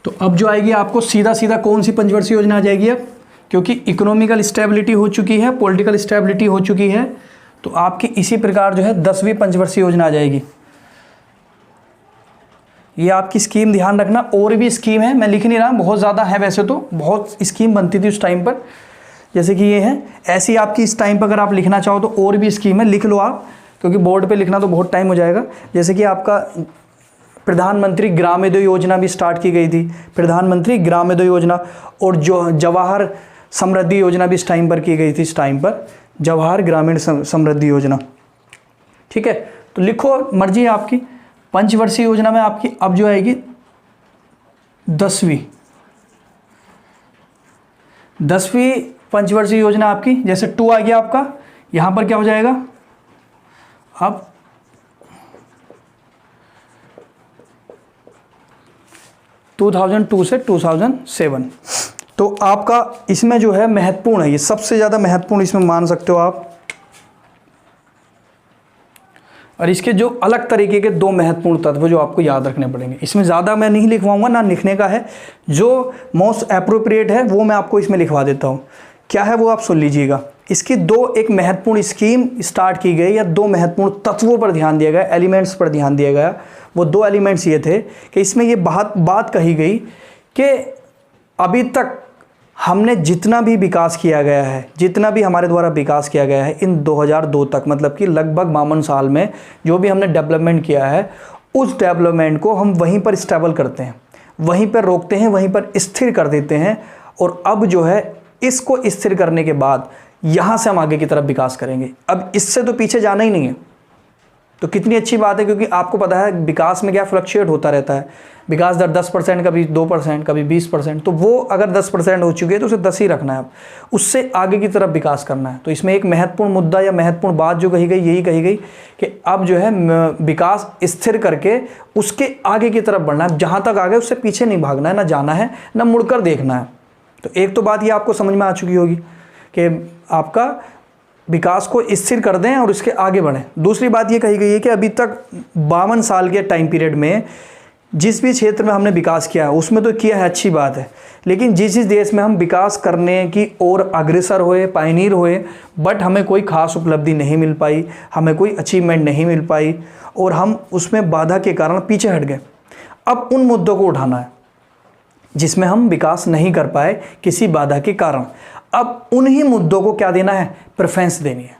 तो अब जो आएगी आपको सीधा सीधा कौन सी पंचवर्षीय योजना आ जाएगी अब, क्योंकि इकोनॉमिकल स्टेबिलिटी हो चुकी है, पॉलिटिकल स्टेबिलिटी हो चुकी है, तो आपकी इसी प्रकार जो है 10वीं पंचवर्षीय योजना आ जाएगी। ये आपकी स्कीम ध्यान रखना, और भी स्कीम है, मैं लिख नहीं रहा, बहुत ज़्यादा है, वैसे तो बहुत स्कीम बनती थी उस टाइम पर, जैसे कि ये है, ऐसी आपकी इस टाइम पर अगर आप लिखना चाहो तो और भी स्कीम है, लिख लो आप, क्योंकि बोर्ड पे लिखना तो बहुत टाइम हो जाएगा। जैसे कि आपका प्रधानमंत्री ग्रामोदय योजना भी स्टार्ट की गई थी, प्रधानमंत्री ग्रामोदय योजना, और जो जवाहर समृद्धि योजना भी इस टाइम पर की गई थी, इस टाइम पर जवाहर ग्रामीण समृद्धि योजना। ठीक है, तो लिखो, मर्जी है आपकी। पंचवर्षीय योजना में आपकी अब जो आएगी 10वीं पंचवर्षीय योजना आपकी, जैसे 2 आ गया आपका, यहां पर क्या हो जाएगा अब 2002 से 2007। तो आपका इसमें जो है महत्वपूर्ण है, ये सबसे ज़्यादा महत्वपूर्ण इसमें मान सकते हो आप। और इसके जो अलग तरीके के 2 महत्वपूर्ण तत्व जो आपको याद रखने पड़ेंगे, इसमें ज़्यादा मैं नहीं लिखवाऊंगा, ना लिखने का है, जो मोस्ट अप्रोप्रिएट है वो मैं आपको इसमें लिखवा देता हूँ। क्या है वो आप सुन लीजिएगा। इसकी एक महत्वपूर्ण स्कीम स्टार्ट की गई, या 2 महत्वपूर्ण तत्वों पर ध्यान दिया गया, एलिमेंट्स पर ध्यान दिया गया। वो 2 एलिमेंट्स ये थे कि इसमें ये बात कही गई कि अभी तक हमने जितना भी विकास किया गया है, जितना भी हमारे द्वारा विकास किया गया है इन 2002 तक, मतलब कि लगभग 52 साल में जो भी हमने डेवलपमेंट किया है, उस डेवलपमेंट को हम वहीं पर स्टेबल करते हैं, वहीं पर रोकते हैं, वहीं पर स्थिर कर देते हैं। और अब जो है इसको स्थिर करने के बाद यहाँ से हम आगे की तरफ विकास करेंगे। अब इससे तो पीछे जाना ही नहीं है। तो कितनी अच्छी बात है, क्योंकि आपको पता है विकास में क्या फ्लक्चुएट होता रहता है, विकास दर 10%, कभी 2%, कभी 20%। तो वो अगर 10% हो चुकी है तो उसे 10 ही रखना है, अब उससे आगे की तरफ विकास करना है। तो इसमें एक महत्वपूर्ण मुद्दा या महत्वपूर्ण बात जो कही गई, यही कही गई कि अब जो है विकास स्थिर करके उसके आगे की तरफ बढ़ना है, जहाँ तक आगे उससे पीछे नहीं भागना है, ना जाना है, ना मुड़कर देखना है। तो एक तो बात ये आपको समझ में आ चुकी होगी कि आपका विकास को स्थिर कर दें और इसके आगे बढ़ें। दूसरी बात ये कही गई है कि अभी तक 52 साल के टाइम पीरियड में जिस भी क्षेत्र में हमने विकास किया है उसमें तो किया है, अच्छी बात है, लेकिन जिस देश में हम विकास करने की ओर अग्रसर हुए, पायनीर हुए, बट हमें कोई खास उपलब्धि नहीं मिल पाई, हमें कोई अचीवमेंट नहीं मिल पाई और हम उसमें बाधा के कारण पीछे हट गए। अब उन मुद्दों को उठाना है जिसमें हम विकास नहीं कर पाए किसी बाधा के कारण। अब उन्हीं मुद्दों को क्या देना है, प्रेफरेंस देनी है।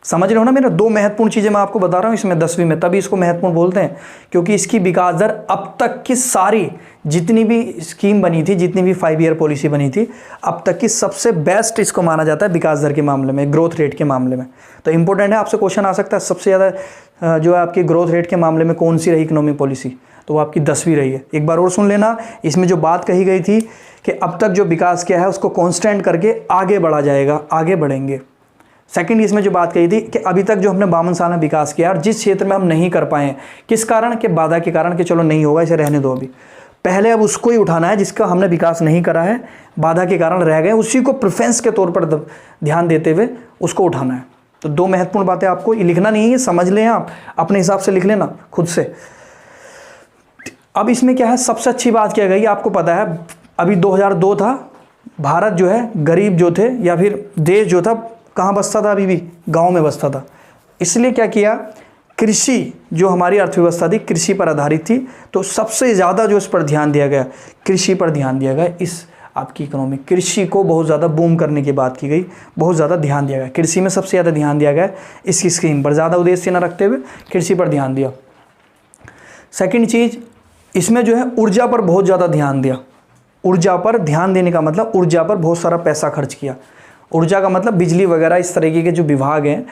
समझ रहे हो ना, मेरा 2 महत्वपूर्ण चीज़ें मैं आपको बता रहा हूँ इसमें 10वीं में, तभी इसको महत्वपूर्ण बोलते हैं, क्योंकि इसकी विकास दर अब तक की सारी जितनी भी स्कीम बनी थी, जितनी भी 5 ईयर पॉलिसी बनी थी, अब तक की सबसे बेस्ट इसको माना जाता है विकास दर के मामले में, ग्रोथ रेट के मामले में। तो इंपॉर्टेंट है, आपसे क्वेश्चन आ सकता है सबसे ज़्यादा जो है आपकी ग्रोथ रेट के मामले में कौन सी रही इकोनॉमिक पॉलिसी, तो वो आपकी 10वीं रही है। एक बार और सुन लेना, इसमें जो बात कही गई थी कि अब तक जो विकास किया है उसको कांस्टेंट करके आगे बढ़ा जाएगा, आगे बढ़ेंगे। सेकंड, इसमें जो बात कही थी कि अभी तक जो हमने 52 साल में विकास किया और जिस क्षेत्र में हम नहीं कर पाए, किस कारण के, बाधा के कारण, कि चलो नहीं होगा इसे रहने दो, अभी पहले अब उसको ही उठाना है जिसका हमने विकास नहीं करा है, बाधा के कारण रह गए, उसी को प्रेफरेंस के तौर पर ध्यान देते हुए उसको उठाना है। तो दो महत्वपूर्ण बातें आपको लिखना नहीं है, समझ लें, आप अपने हिसाब से लिख लेना खुद से। अब इसमें क्या है, सबसे अच्छी बात क्या गई, आपको पता है अभी 2002 था, भारत जो है गरीब जो थे या फिर देश जो था कहाँ बसता था, अभी भी गाँव में बसता था। इसलिए क्या किया, कृषि जो हमारी अर्थव्यवस्था थी कृषि पर आधारित थी, तो सबसे ज़्यादा जो इस पर ध्यान दिया गया, कृषि पर ध्यान दिया गया। इस आपकी इकोनॉमी कृषि को बहुत ज़्यादा बूम करने की बात की गई, बहुत ज़्यादा ध्यान दिया गया कृषि में, सबसे ज़्यादा ध्यान दिया गया इसकी स्कीम पर, ज़्यादा उद्देश्य न रखते हुए कृषि पर ध्यान दिया। सेकंड चीज़, इसमें जो है ऊर्जा पर बहुत ज़्यादा ध्यान दिया। ऊर्जा पर ध्यान देने का मतलब ऊर्जा पर बहुत सारा पैसा खर्च किया। ऊर्जा का मतलब बिजली वगैरह इस तरीके के जो विभाग हैं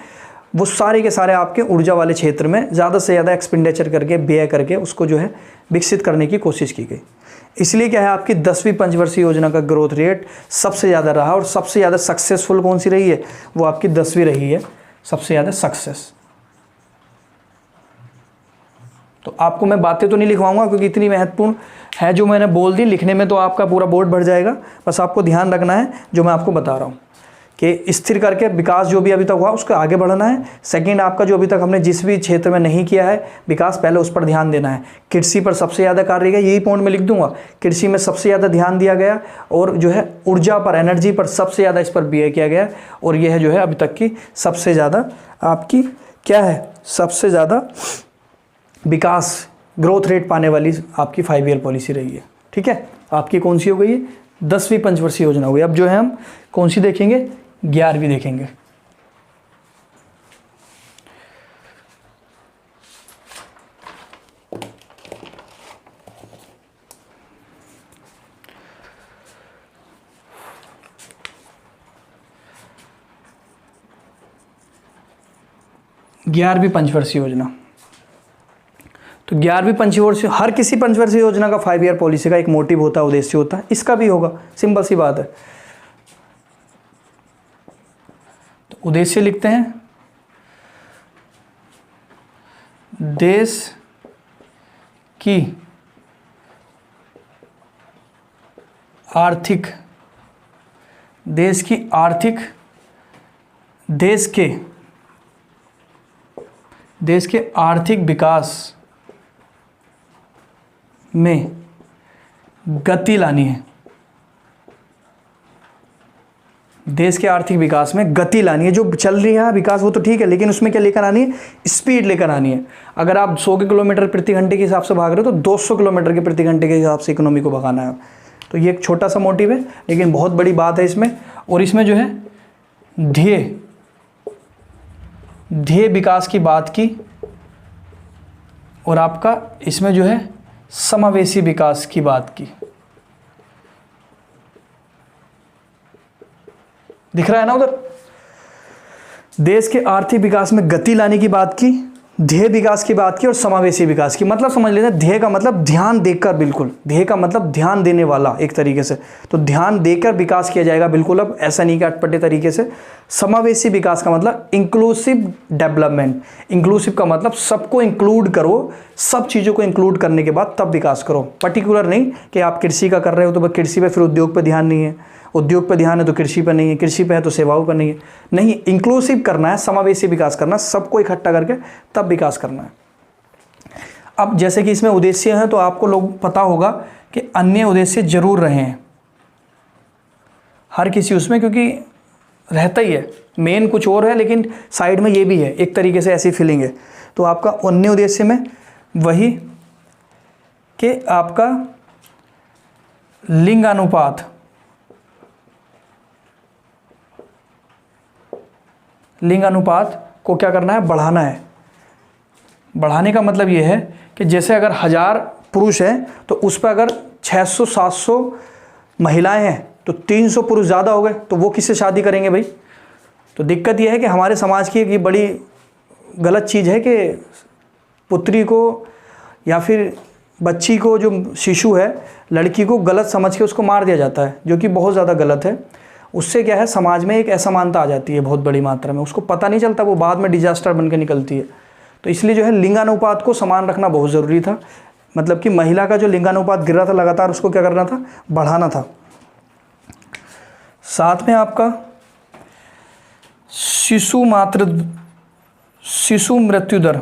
वो सारे के सारे आपके ऊर्जा वाले क्षेत्र में ज़्यादा से ज़्यादा एक्सपेंडिचर करके, व्यय करके उसको जो है विकसित करने की कोशिश की गई। इसलिए क्या है, आपकी 10वीं पंचवर्षीय योजना का ग्रोथ रेट सबसे ज़्यादा रहा, और सबसे ज़्यादा सक्सेसफुल कौन सी रही है, वो आपकी 10वीं रही है सबसे ज़्यादा सक्सेस। तो आपको मैं बातें तो नहीं लिखवाऊंगा क्योंकि इतनी महत्वपूर्ण है, जो मैंने बोल दी लिखने में तो आपका पूरा बोर्ड भर जाएगा। बस आपको ध्यान रखना है जो मैं आपको बता रहा हूँ कि स्थिर करके विकास जो भी अभी तक हुआ उसको आगे बढ़ना है। सेकंड, आपका जो अभी तक हमने जिस भी क्षेत्र में नहीं किया है विकास, पहले उस पर ध्यान देना है। कृषि पर सबसे ज़्यादा कार्य किया, यही पॉइंट में लिख दूंगा, कृषि में सबसे ज़्यादा ध्यान दिया गया, और जो है ऊर्जा पर, एनर्जी पर सबसे ज़्यादा इस पर व्यय किया गया, और यह है जो है अभी तक की सबसे ज़्यादा आपकी क्या है, सबसे ज़्यादा विकास ग्रोथ रेट पाने वाली आपकी 5 ईयर पॉलिसी रही है। ठीक है, आपकी कौन सी हो गई है, 10वीं पंचवर्षीय योजना हो गई। अब जो है हम कौन सी देखेंगे, 11वीं देखेंगे। ग्यारहवीं पंचवर्षीय योजना, तो 11वीं पंचवर्षीय, हर किसी पंचवर्षीय योजना का 5 ईयर पॉलिसी का एक मोटिव होता है, उद्देश्य होता है, इसका भी होगा, सिंपल सी बात है। तो उद्देश्य लिखते हैं, देश की आर्थिक, देश की आर्थिक, देश के आर्थिक विकास में गति लानी है। देश के आर्थिक विकास में गति लानी है। जो चल रही है विकास वो तो ठीक है, लेकिन उसमें क्या लेकर आनी है, स्पीड लेकर आनी है। अगर आप 100 किलोमीटर प्रति घंटे के हिसाब से भाग रहे हो तो 200 किलोमीटर के प्रति घंटे के हिसाब से इकोनॉमी को भगाना है। तो ये एक छोटा सा मोटिव है, लेकिन बहुत बड़ी बात है इसमें। और इसमें जो है ध्येय विकास की बात की, और आपका इसमें जो है समावेशी विकास की बात की। दिख रहा है ना उधर, देश के आर्थिक विकास में गति लाने की बात की, ध्येय विकास की बात की, और समावेशी विकास की। मतलब समझ लेते हैं, ध्येय का मतलब ध्यान देकर, बिल्कुल ध्येय का मतलब ध्यान देने वाला एक तरीके से, तो ध्यान देकर विकास किया जाएगा बिल्कुल। अब ऐसा नहीं कि अटपटे तरीके से। समावेशी विकास का मतलब इंक्लूसिव डेवलपमेंट। इंक्लूसिव का मतलब सबको इंक्लूड करो, सब चीज़ों को इंक्लूड करने के बाद तब विकास करो। पर्टिकुलर नहीं कि आप कृषि का कर रहे हो तो बस कृषि पे, फिर उद्योग पे ध्यान नहीं है, उद्योग पे ध्यान है तो कृषि पे नहीं है, कृषि पे है तो सेवाओं पर नहीं है। नहीं, इंक्लूसिव करना है, समावेशी विकास करना, सबको इकट्ठा करके तब विकास करना है। अब जैसे कि इसमें उद्देश्य है तो आपको लोग पता होगा कि अन्य उद्देश्य जरूर रहे हैं हर किसी उसमें, क्योंकि रहता ही है, मेन कुछ और है लेकिन साइड में ये भी है, एक तरीके से ऐसी फीलिंग है। तो आपका अन्य उद्देश्य में वही कि आपका लिंग अनुपात, लिंग अनुपात को क्या करना है, बढ़ाना है। बढ़ाने का मतलब ये है कि जैसे अगर 1000 पुरुष हैं तो उस पर अगर 600-700 महिलाएं हैं तो 300 पुरुष ज़्यादा हो गए, तो वो किससे शादी करेंगे भाई। तो दिक्कत ये है कि हमारे समाज की एक बड़ी गलत चीज़ है कि पुत्री को या फिर बच्ची को, जो शिशु है, लड़की को गलत समझ के उसको मार दिया जाता है, जो कि बहुत ज़्यादा गलत है। उससे क्या है, समाज में एक असमानता आ जाती है बहुत बड़ी मात्रा में, उसको पता नहीं चलता, वो बाद में डिजास्टर बन के निकलती है। तो इसलिए जो है लिंगानुपात को समान रखना बहुत ज़रूरी था। मतलब कि महिला का जो लिंगानुपात गिर रहा था लगातार, उसको क्या करना था, बढ़ाना था। साथ में आपका शिशु मृत्यु दर,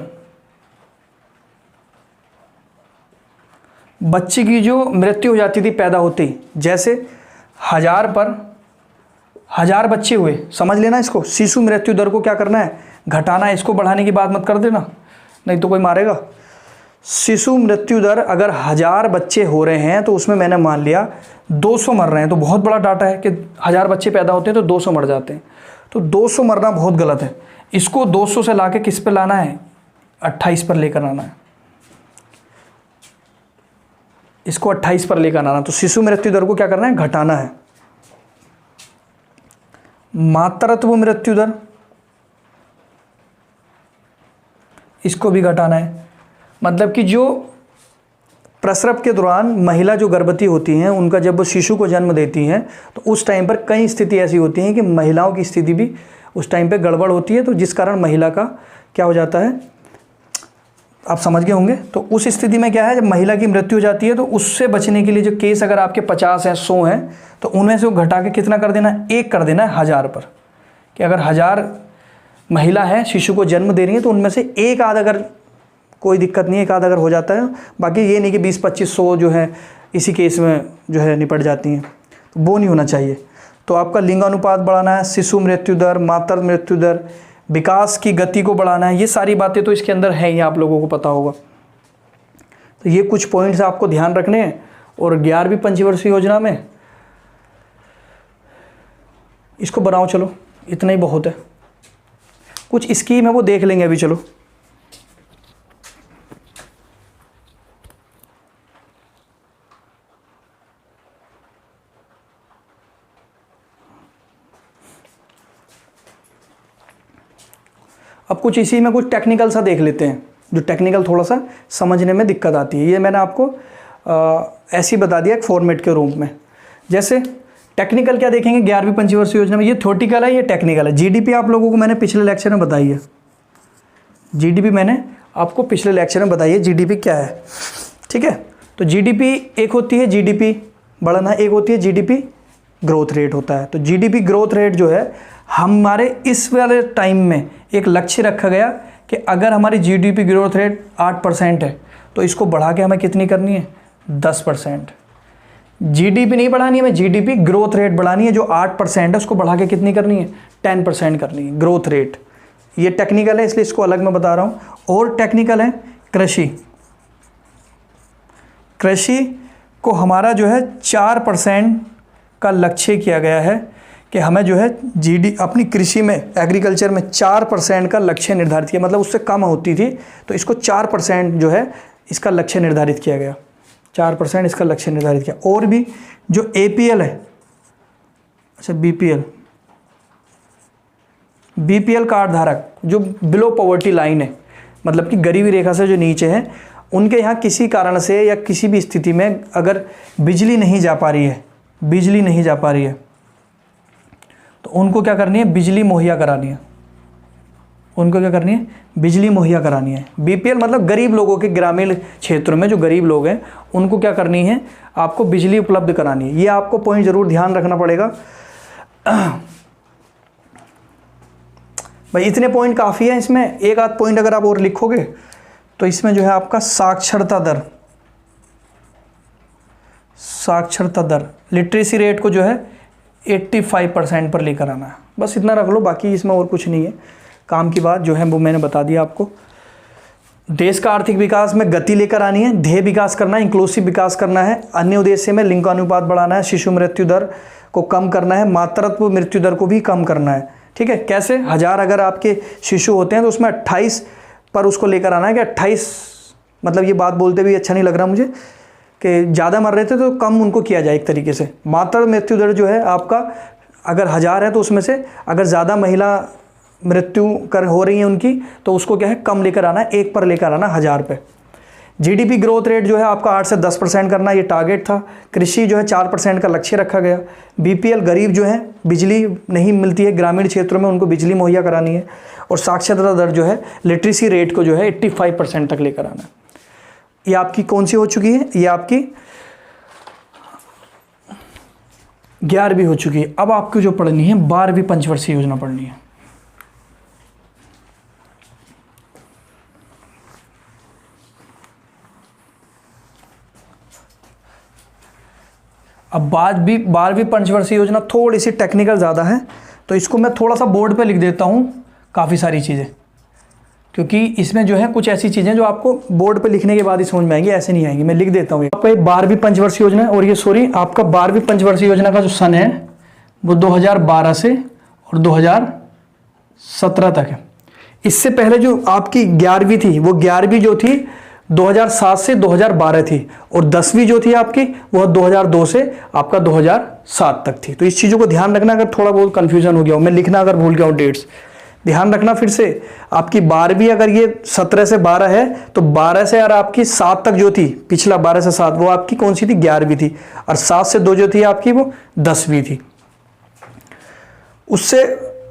बच्चे की जो मृत्यु हो जाती थी पैदा होते ही, जैसे 1000 पर 1000 बच्चे हुए, समझ लेना इसको, शिशु मृत्यु दर को क्या करना है, घटाना है, इसको बढ़ाने की बात मत कर देना, नहीं तो कोई मारेगा। शिशु मृत्यु दर अगर 1000 बच्चे हो रहे हैं तो उसमें मैंने मान लिया 200 मर रहे हैं, तो बहुत बड़ा डाटा है कि 1000 बच्चे पैदा होते हैं तो 200 मर जाते हैं, तो 200 मरना बहुत गलत है। इसको 200 से लाके किस पे लाना है, 28 पर लेकर आना है, इसको 28 पर लेकर आना। तो शिशु मृत्यु दर को क्या करना है, घटाना है। मातृत्व मृत्यु दर, इसको भी घटाना है। मतलब कि जो प्रसव के दौरान महिला जो गर्भवती होती हैं, उनका जब वो शिशु को जन्म देती हैं तो उस टाइम पर कई स्थिति ऐसी होती हैं कि महिलाओं की स्थिति भी उस टाइम पे गड़बड़ होती है, तो जिस कारण महिला का क्या हो जाता है, आप समझ गए होंगे। तो उस स्थिति में क्या है, जब महिला की मृत्यु हो जाती है तो उससे बचने के लिए जो केस अगर आपके 50 हैं 100 हैं तो उनमें से वो घटा के कितना कर देना है, 1 कर देना है 1000 पर, कि अगर 1000 महिला है शिशु को जन्म दे रही है तो उनमें से एक आध, अगर कोई दिक्कत नहीं है, एक आध अगर हो जाता है, बाकी ये नहीं कि 20-25-100 जो है इसी केस में जो है निपट जाती हैं, तो वो नहीं होना चाहिए। तो आपका लिंगानुपात बढ़ाना है, शिशु मृत्यु दर, मातृ मृत्यु दर, विकास की गति को बढ़ाना है, ये सारी बातें तो इसके अंदर हैं, ये आप लोगों को पता होगा। तो ये कुछ पॉइंट्स आपको ध्यान रखने हैं। और 11वीं पंचवर्षीय योजना में इसको बनाओ, चलो इतना ही बहुत है। कुछ स्कीम है वो देख लेंगे अभी, चलो। अब कुछ इसी में कुछ टेक्निकल सा देख लेते हैं, जो टेक्निकल थोड़ा सा समझने में दिक्कत आती है। ये मैंने आपको ऐसे ही बता दिया एक फॉर्मेट के रूप में। जैसे टेक्निकल क्या देखेंगे 11वीं पंचवर्षीय योजना में, ये थ्योरेटिकल है, ये टेक्निकल है। जीडीपी आप लोगों को मैंने पिछले लेक्चर में बताई है, जीडीपी मैंने आपको पिछले लेक्चर में बताई है जीडीपी क्या है, ठीक है। तो जीडीपी एक होती है जीडीपी बढ़ना, एक होती है जीडीपी ग्रोथ रेट होता है। तो जीडीपी ग्रोथ रेट जो है हमारे इस वाले टाइम में एक लक्ष्य रखा गया कि अगर हमारी जीडीपी ग्रोथ रेट 8% है तो इसको बढ़ा के हमें कितनी करनी है, 10%। जीडीपी नहीं बढ़ानी है, हमें जीडीपी ग्रोथ रेट बढ़ानी है, जो 8% है उसको बढ़ा के कितनी करनी है, 10% करनी है ग्रोथ रेट। ये टेक्निकल है इसलिए इसको अलग मैं बता रहा हूँ। और टेक्निकल है कृषि, कृषि को हमारा जो है 4% का लक्ष्य किया गया है कि हमें जो है अपनी कृषि में, एग्रीकल्चर में 4% का लक्ष्य निर्धारित किया, मतलब उससे कम होती थी तो इसको 4% जो है इसका लक्ष्य निर्धारित किया गया, 4% इसका लक्ष्य निर्धारित किया। और भी जो एपीएल है, अच्छा बीपीएल कार्ड धारक जो बिलो पॉवर्टी लाइन है, मतलब कि गरीबी रेखा से जो नीचे है, उनके यहाँ किसी कारण से या किसी भी स्थिति में अगर बिजली नहीं जा पा रही है, तो उनको क्या करनी है, बिजली मुहैया करानी है। उनको क्या करनी है, बिजली मुहैया करानी है। बीपीएल मतलब गरीब लोगों के, ग्रामीण क्षेत्रों में जो गरीब लोग हैं उनको क्या करनी है, आपको बिजली उपलब्ध करानी है। ये आपको पॉइंट ज़रूर ध्यान रखना पड़ेगा भाई। इतने पॉइंट काफ़ी है, इसमें एक आध पॉइंट अगर आप और लिखोगे तो इसमें जो है आपका साक्षरता दर लिटरेसी रेट को जो है 85% पर लेकर आना है। बस इतना रख लो, बाकी इसमें और कुछ नहीं है। काम की बात जो है वो मैंने बता दिया आपको। देश का आर्थिक विकास में गति लेकर आनी है, ध्येय विकास करना है, इंक्लूसिव विकास करना है, अन्य उद्देश्य में लिंगानुपात बढ़ाना है, शिशु मृत्यु दर को कम करना है, मातृत्व मृत्यु दर को भी कम करना है। ठीक है, कैसे, 1000 अगर आपके शिशु होते हैं तो उसमें 28 पर उसको लेकर आना है कि 28, मतलब ये बात बोलते भी अच्छा नहीं लग रहा मुझे कि ज़्यादा मर रहे थे तो कम उनको किया जाए एक तरीके से। मातृ मृत्यु दर जो है आपका अगर 1000 है तो उसमें से अगर ज़्यादा महिला मृत्यु हो रही है उनकी, तो उसको क्या है, कम लेकर आना है, 1 पर लेकर आना 1000 पे। जीडीपी ग्रोथ रेट जो है आपका 8 से 10% करना, ये टारगेट था। कृषि जो है 4% का लक्ष्य रखा गया। बीपीएल गरीब जो है, बिजली नहीं मिलती है ग्रामीण क्षेत्रों में, उनको बिजली मुहैया करानी है। और साक्षरता दर जो है, लिटरेसी रेट को जो है 85% तक लेकर आना है। ये आपकी कौन सी हो चुकी है, ये आपकी 11वीं हो चुकी है। अब आपको जो पढ़नी है 12वीं पंचवर्षीय योजना पढ़नी है। अब बारहवीं पंचवर्षीय योजना थोड़ी सी टेक्निकल ज़्यादा है, तो इसको मैं थोड़ा सा बोर्ड पे लिख देता हूँ काफ़ी सारी चीज़ें, क्योंकि इसमें जो है कुछ ऐसी चीज़ें जो आपको बोर्ड पे लिखने के बाद ही समझ में आएंगी, ऐसे नहीं आएंगी। मैं लिख देता हूँ। आपका 12वीं पंचवर्षीय योजना है, और ये सॉरी आपका 12वीं पंचवर्षीय योजना का जो सन है वो 2012 से और 2017 तक है। इससे पहले जो आपकी 11वीं थी, वो 11वीं जो थी 2007 से 2012 थी, और 10वीं जो थी आपकी वह 2002 से आपका 2007 तक थी। तो इस चीज़ों को ध्यान रखना, अगर थोड़ा बहुत कन्फ्यूजन हो गया हो, मैं लिखना अगर भूल गया हूँ डेट्स, ध्यान रखना। फिर से आपकी 12वीं अगर ये 17 से 12 है, तो 12 से और आपकी 7 तक जो थी, पिछला 12 से 7 वो आपकी कौन सी थी, 11वीं थी, और 7 से 2 जो थी आपकी वो 10वीं थी। उससे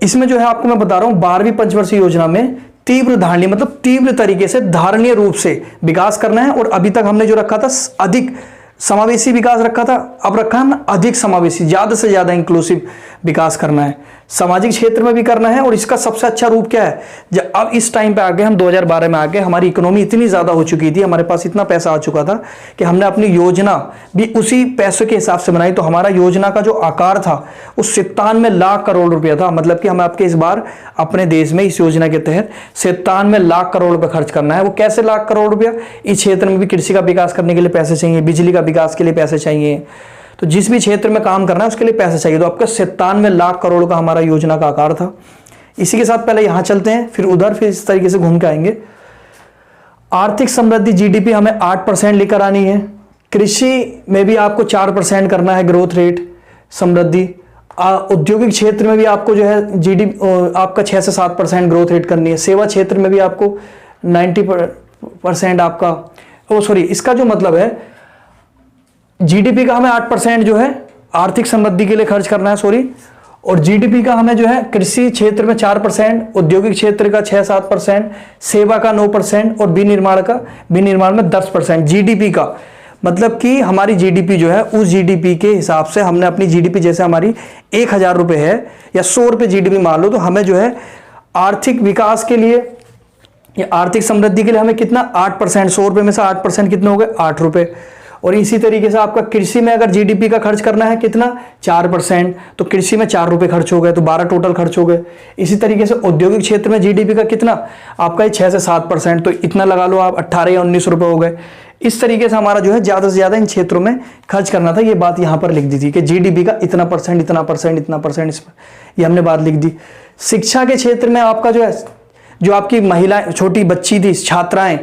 इसमें जो है आपको मैं बता रहा हूं 12वीं पंचवर्षीय योजना में तीव्र धारणीय मतलब तीव्र तरीके से धारणीय रूप से विकास करना है। और अभी तक हमने जो रखा था अधिक समावेशी विकास रखा था, अब रखा है ना अधिक समावेशी, ज्यादा से ज्यादा इंक्लूसिव विकास करना है, सामाजिक क्षेत्र में भी करना है। और इसका सबसे अच्छा रूप क्या है, जब अब इस टाइम पे आ गए हम 2012 में आ गए, हमारी इकोनॉमी इतनी ज्यादा हो चुकी थी, हमारे पास इतना पैसा आ चुका था कि हमने अपनी योजना भी उसी पैसों के हिसाब से बनाई। तो हमारा योजना का जो आकार था वो 97 लाख करोड़ रुपया था। मतलब कि हमें आपके इस बार अपने देश में इस योजना के तहत 97 लाख करोड़ रुपया खर्च करना है। वो कैसे लाख करोड़ रुपया, इस क्षेत्र में भी कृषि का विकास करने के लिए पैसे चाहिए, बिजली का विकास के लिए पैसे चाहिए, तो जिस भी क्षेत्र में काम करना है उसके लिए पैसे चाहिए। तो आपका 97 लाख करोड़ का हमारा योजना का आकार था। इसी के साथ पहले यहां चलते हैं, फिर उधर, फिर इस तरीके से घूम के आएंगे। आर्थिक समृद्धि जीडीपी हमें 8% लेकर आनी है। कृषि में भी आपको 4% करना है ग्रोथ रेट समृद्धि। औद्योगिक क्षेत्र में भी आपको जो है जीडीपी आपका 6 से 7% ग्रोथ रेट करनी है। सेवा क्षेत्र में भी आपको 90% आपका इसका जो मतलब है जीडीपी का हमें 8% जो है आर्थिक समृद्धि के लिए खर्च करना है, और जीडीपी का हमें जो है कृषि क्षेत्र में 4%, औद्योगिक क्षेत्र का 6-7%, सेवा का 9% और विनिर्माण में 10%। जीडीपी का मतलब कि हमारी जीडीपी जो है उस जीडीपी के हिसाब से हमने अपनी जीडीपी, जैसे हमारी 1000 रुपये है या 100 रुपये जीडीपी मान लो, तो हमें जो है आर्थिक विकास के लिए या आर्थिक समृद्धि के लिए हमें कितना 8%, 100 रुपये में से 8% कितने हो गए, 8 रुपये। और इसी तरीके से आपका कृषि में अगर जीडीपी का खर्च करना है कितना 4%, तो कृषि में 4 रुपये खर्च हो गए, तो 12 टोटल खर्च हो गए। इसी तरीके से औद्योगिक क्षेत्र में जीडीपी का कितना आपका 6 से 7%, तो इतना लगा लो आप 18 या 19 रुपये हो गए। इस तरीके से हमारा जो है ज़्यादा से ज़्यादा इन क्षेत्रों में खर्च करना था। ये बात यहाँ पर लिख दी थी कि जीडीपी का इतना परसेंट, इतना परसेंट, इतना परसेंट, ये हमने बात लिख दी। शिक्षा के क्षेत्र में आपका जो है, जो आपकी महिलाएं, छोटी बच्ची थी, छात्राएं,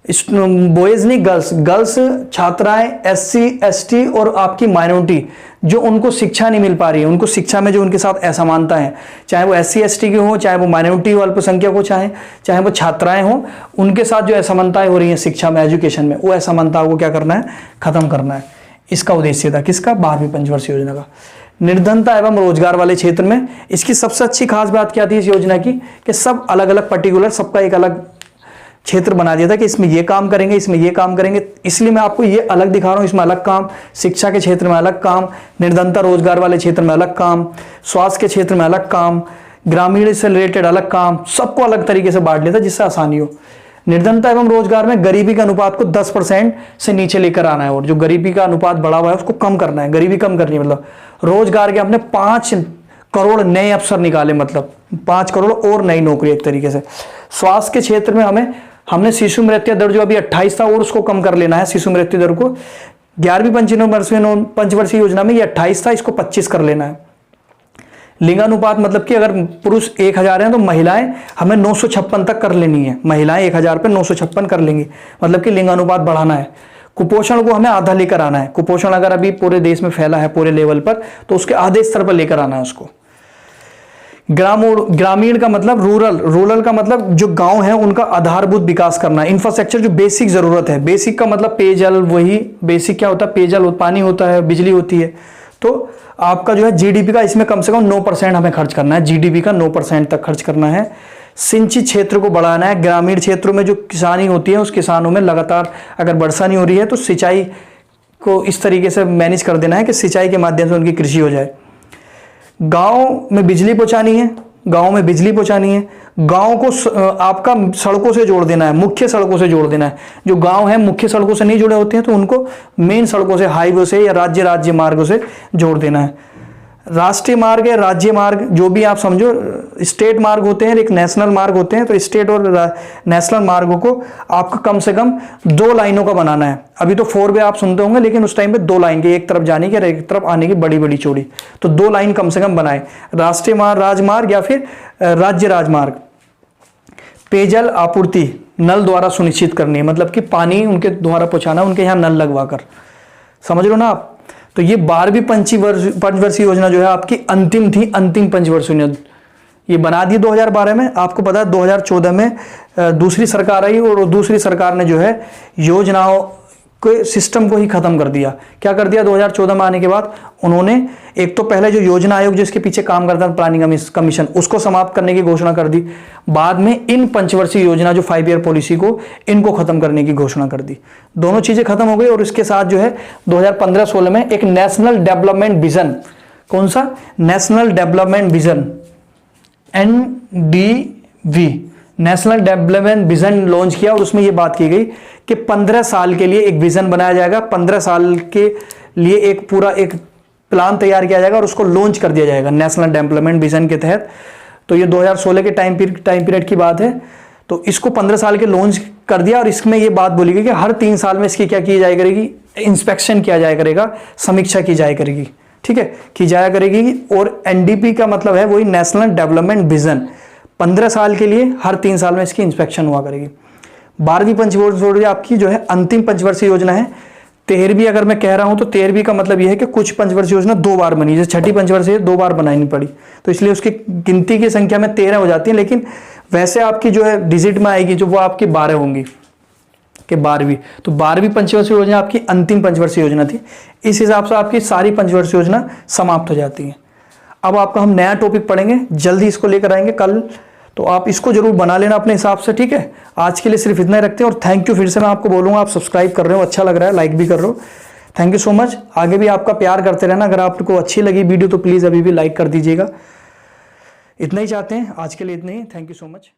बॉयज नहीं गर्ल्स छात्राएं, SC ST और आपकी माइनॉरिटी जो उनको शिक्षा नहीं मिल पा रही है, उनको शिक्षा में जो उनके साथ असमानता है, चाहे वो SC ST की हो, चाहे वो माइनॉरिटी हो, अल्पसंख्यक हो, चाहे वो छात्राएं हो, उनके साथ जो असमानताएं हो रही हैं शिक्षा में, एजुकेशन में, वो असमानताओं को क्या करना है, खत्म करना है। इसका उद्देश्य था किसका, 12वीं पंचवर्षीय योजना का। निर्धनता एवं रोजगार वाले क्षेत्र में इसकी सबसे अच्छी खास बात क्या थी इस योजना की, कि सब अलग अलग पर्टिकुलर सबका एक अलग क्षेत्र बना दिया था कि इसमें ये काम करेंगे, इसमें ये काम करेंगे। इसलिए मैं आपको ये अलग दिखा रहा हूँ, इसमें अलग काम, शिक्षा के क्षेत्र में अलग काम, निर्धनता रोजगार वाले क्षेत्र में अलग काम, स्वास्थ्य के क्षेत्र में अलग काम, ग्रामीण से रिलेटेड अलग काम, सबको अलग तरीके से बांट लिया था जिससे आसानी हो। निर्धनता एवं रोजगार में गरीबी के अनुपात को 10% से नीचे लेकर आना है, और जो गरीबी का अनुपात बढ़ा हुआ है उसको कम करना है, गरीबी कम करनी है। मतलब रोजगार के अपने 5 करोड़ नए अवसर निकाले, मतलब 5 करोड़ और नई नौकरी एक तरीके से। स्वास्थ्य के क्षेत्र में हमने शिशु मृत्यु दर जो अभी 28 था और उसको कम कर लेना है। शिशु मृत्यु दर को 11वीं पंचवर्षीय योजना में ये 28 था, इसको 25 कर लेना है। लिंगानुपात मतलब कि अगर पुरुष 1000 हैं तो महिलाएं हमें 956 तक कर लेनी है। महिलाएं 1000 पे 956 कर लेंगी, मतलब कि लिंगानुपात बढ़ाना है। कुपोषण को हमें आधा लेकर आना है। कुपोषण अगर अभी पूरे देश में फैला है पूरे लेवल पर, तो उसके आधे स्तर पर लेकर आना है उसको। ग्रामीण का मतलब रूरल का मतलब जो गांव है उनका आधारभूत विकास करना है, इंफ्रास्ट्रक्चर जो बेसिक जरूरत है। बेसिक का मतलब पेयजल, वही बेसिक क्या होता है, पेयजल, पानी होता है, बिजली होती है। तो आपका जो है जीडीपी का इसमें कम से कम 9% हमें खर्च करना है, जीडीपी का 9% तक खर्च करना है। सिंचित क्षेत्र को बढ़ाना है। ग्रामीण क्षेत्रों में जो किसानी होती है उस किसानों में लगातार अगर वर्षा नहीं हो रही है तो सिंचाई को इस तरीके से मैनेज कर देना है कि सिंचाई के माध्यम से उनकी कृषि हो जाए। गांव में बिजली पहुंचानी है, गांव में बिजली पहुंचानी है, गांव को आपका सड़कों से जोड़ देना है, मुख्य सड़कों से जोड़ देना है। जो गांव है मुख्य सड़कों से नहीं जुड़े होते हैं तो उनको मेन सड़कों से, हाईवे से या राज्य मार्गों से जोड़ देना है। राष्ट्रीय मार्ग है, राज्य मार्ग, जो भी आप समझो, स्टेट मार्ग होते हैं, एक नेशनल मार्ग होते हैं। तो स्टेट और नेशनल मार्गों को आपको कम से कम 2 लाइनों का बनाना है। अभी तो 4 वे आप सुनते होंगे, लेकिन उस टाइम पे 2 लाइन की, एक तरफ जाने की और एक तरफ आने की, बड़ी बड़ी चौड़ी। तो 2 लाइन कम से कम बनाए, राष्ट्रीय मार्ग, राजमार्ग या फिर राज्य राजमार्ग। पेयजल आपूर्ति नल द्वारा सुनिश्चित करनी है, मतलब कि पानी उनके द्वारा पहुंचाना, उनके यहाँ नल लगवाकर, समझ लो ना आप। तो ये 12वीं पंचवर्षीय योजना जो है आपकी अंतिम थी, अंतिम पंचवर्षीय योजना ये बना दी 2012 में। आपको पता है 2014 में दूसरी सरकार आई और दूसरी सरकार ने जो है योजनाओं के सिस्टम को ही खत्म कर दिया। क्या कर दिया 2014 में आने के बाद उन्होंने, एक तो पहले जो योजना आयोग जिसके पीछे काम करता था, प्लानिंग कमीशन, उसको समाप्त करने की घोषणा कर दी। बाद में इन पंचवर्षीय योजना जो 5 ईयर पॉलिसी को, इनको खत्म करने की घोषणा कर दी। दोनों चीजें खत्म हो गई और इसके साथ जो है 2015-16 में एक नेशनल डेवलपमेंट विजन, कौन सा, national development vision NDV, national development vision launch किया और उसमें यह बात की गई कि 15 साल के लिए एक विजन बनाया जाएगा, 15 साल के लिए एक पूरा एक प्लान तैयार किया जाएगा और उसको लॉन्च कर दिया जाएगा नेशनल डेवलपमेंट विजन के तहत। तो ये 2016 के टाइम पीरियड की बात है। तो इसको 15 साल के लॉन्च कर दिया और इसमें यह बात बोली गई कि हर 3 साल में इसकी क्या की जाए करेगी, इंस्पेक्शन किया जाया करेगा, समीक्षा की जाया करेगी, ठीक है, की जाया करेगी। और NDP का मतलब है वही नेशनल डेवलपमेंट विजन, 15 साल के लिए हर 3 साल में इसकी इंस्पेक्शन हुआ करेगी। 12वीं पंचवर्षीय योजना आपकी जो है अंतिम पंचवर्षीय योजना है। 13वीं अगर मैं कह रहा हूं तो 13वीं का मतलब यह है कि कुछ पंचवर्षीय योजना 2 बार बनी, जैसे छठी पंचवर्षीय 2 बार बनानी पड़ी, तो इसलिए उसकी गिनती की संख्या में 13 हो जाती है। लेकिन वैसे आपकी जो है डिजिट में आएगी जो वो आपकी 12 होंगी कि 12वीं। तो 12वीं पंचवर्षीय योजना आपकी अंतिम पंचवर्षीय योजना थी। इस हिसाब से आपकी सारी पंचवर्षीय योजना समाप्त हो जाती है। अब आपका हम नया टॉपिक पढ़ेंगे, जल्दी इसको लेकर आएंगे कल, तो आप इसको जरूर बना लेना अपने हिसाब से, ठीक है। आज के लिए सिर्फ इतना ही रखते हैं और थैंक यू। फिर से मैं आपको बोलूंगा, आप सब्सक्राइब कर रहे हो, अच्छा लग रहा है, लाइक भी कर रहे हो, थैंक यू सो मच। आगे भी आपका प्यार करते रहना। अगर आपको अच्छी लगी वीडियो तो प्लीज़ अभी भी लाइक कर दीजिएगा। इतना ही चाहते हैं, आज के लिए इतना ही, थैंक यू सो मच।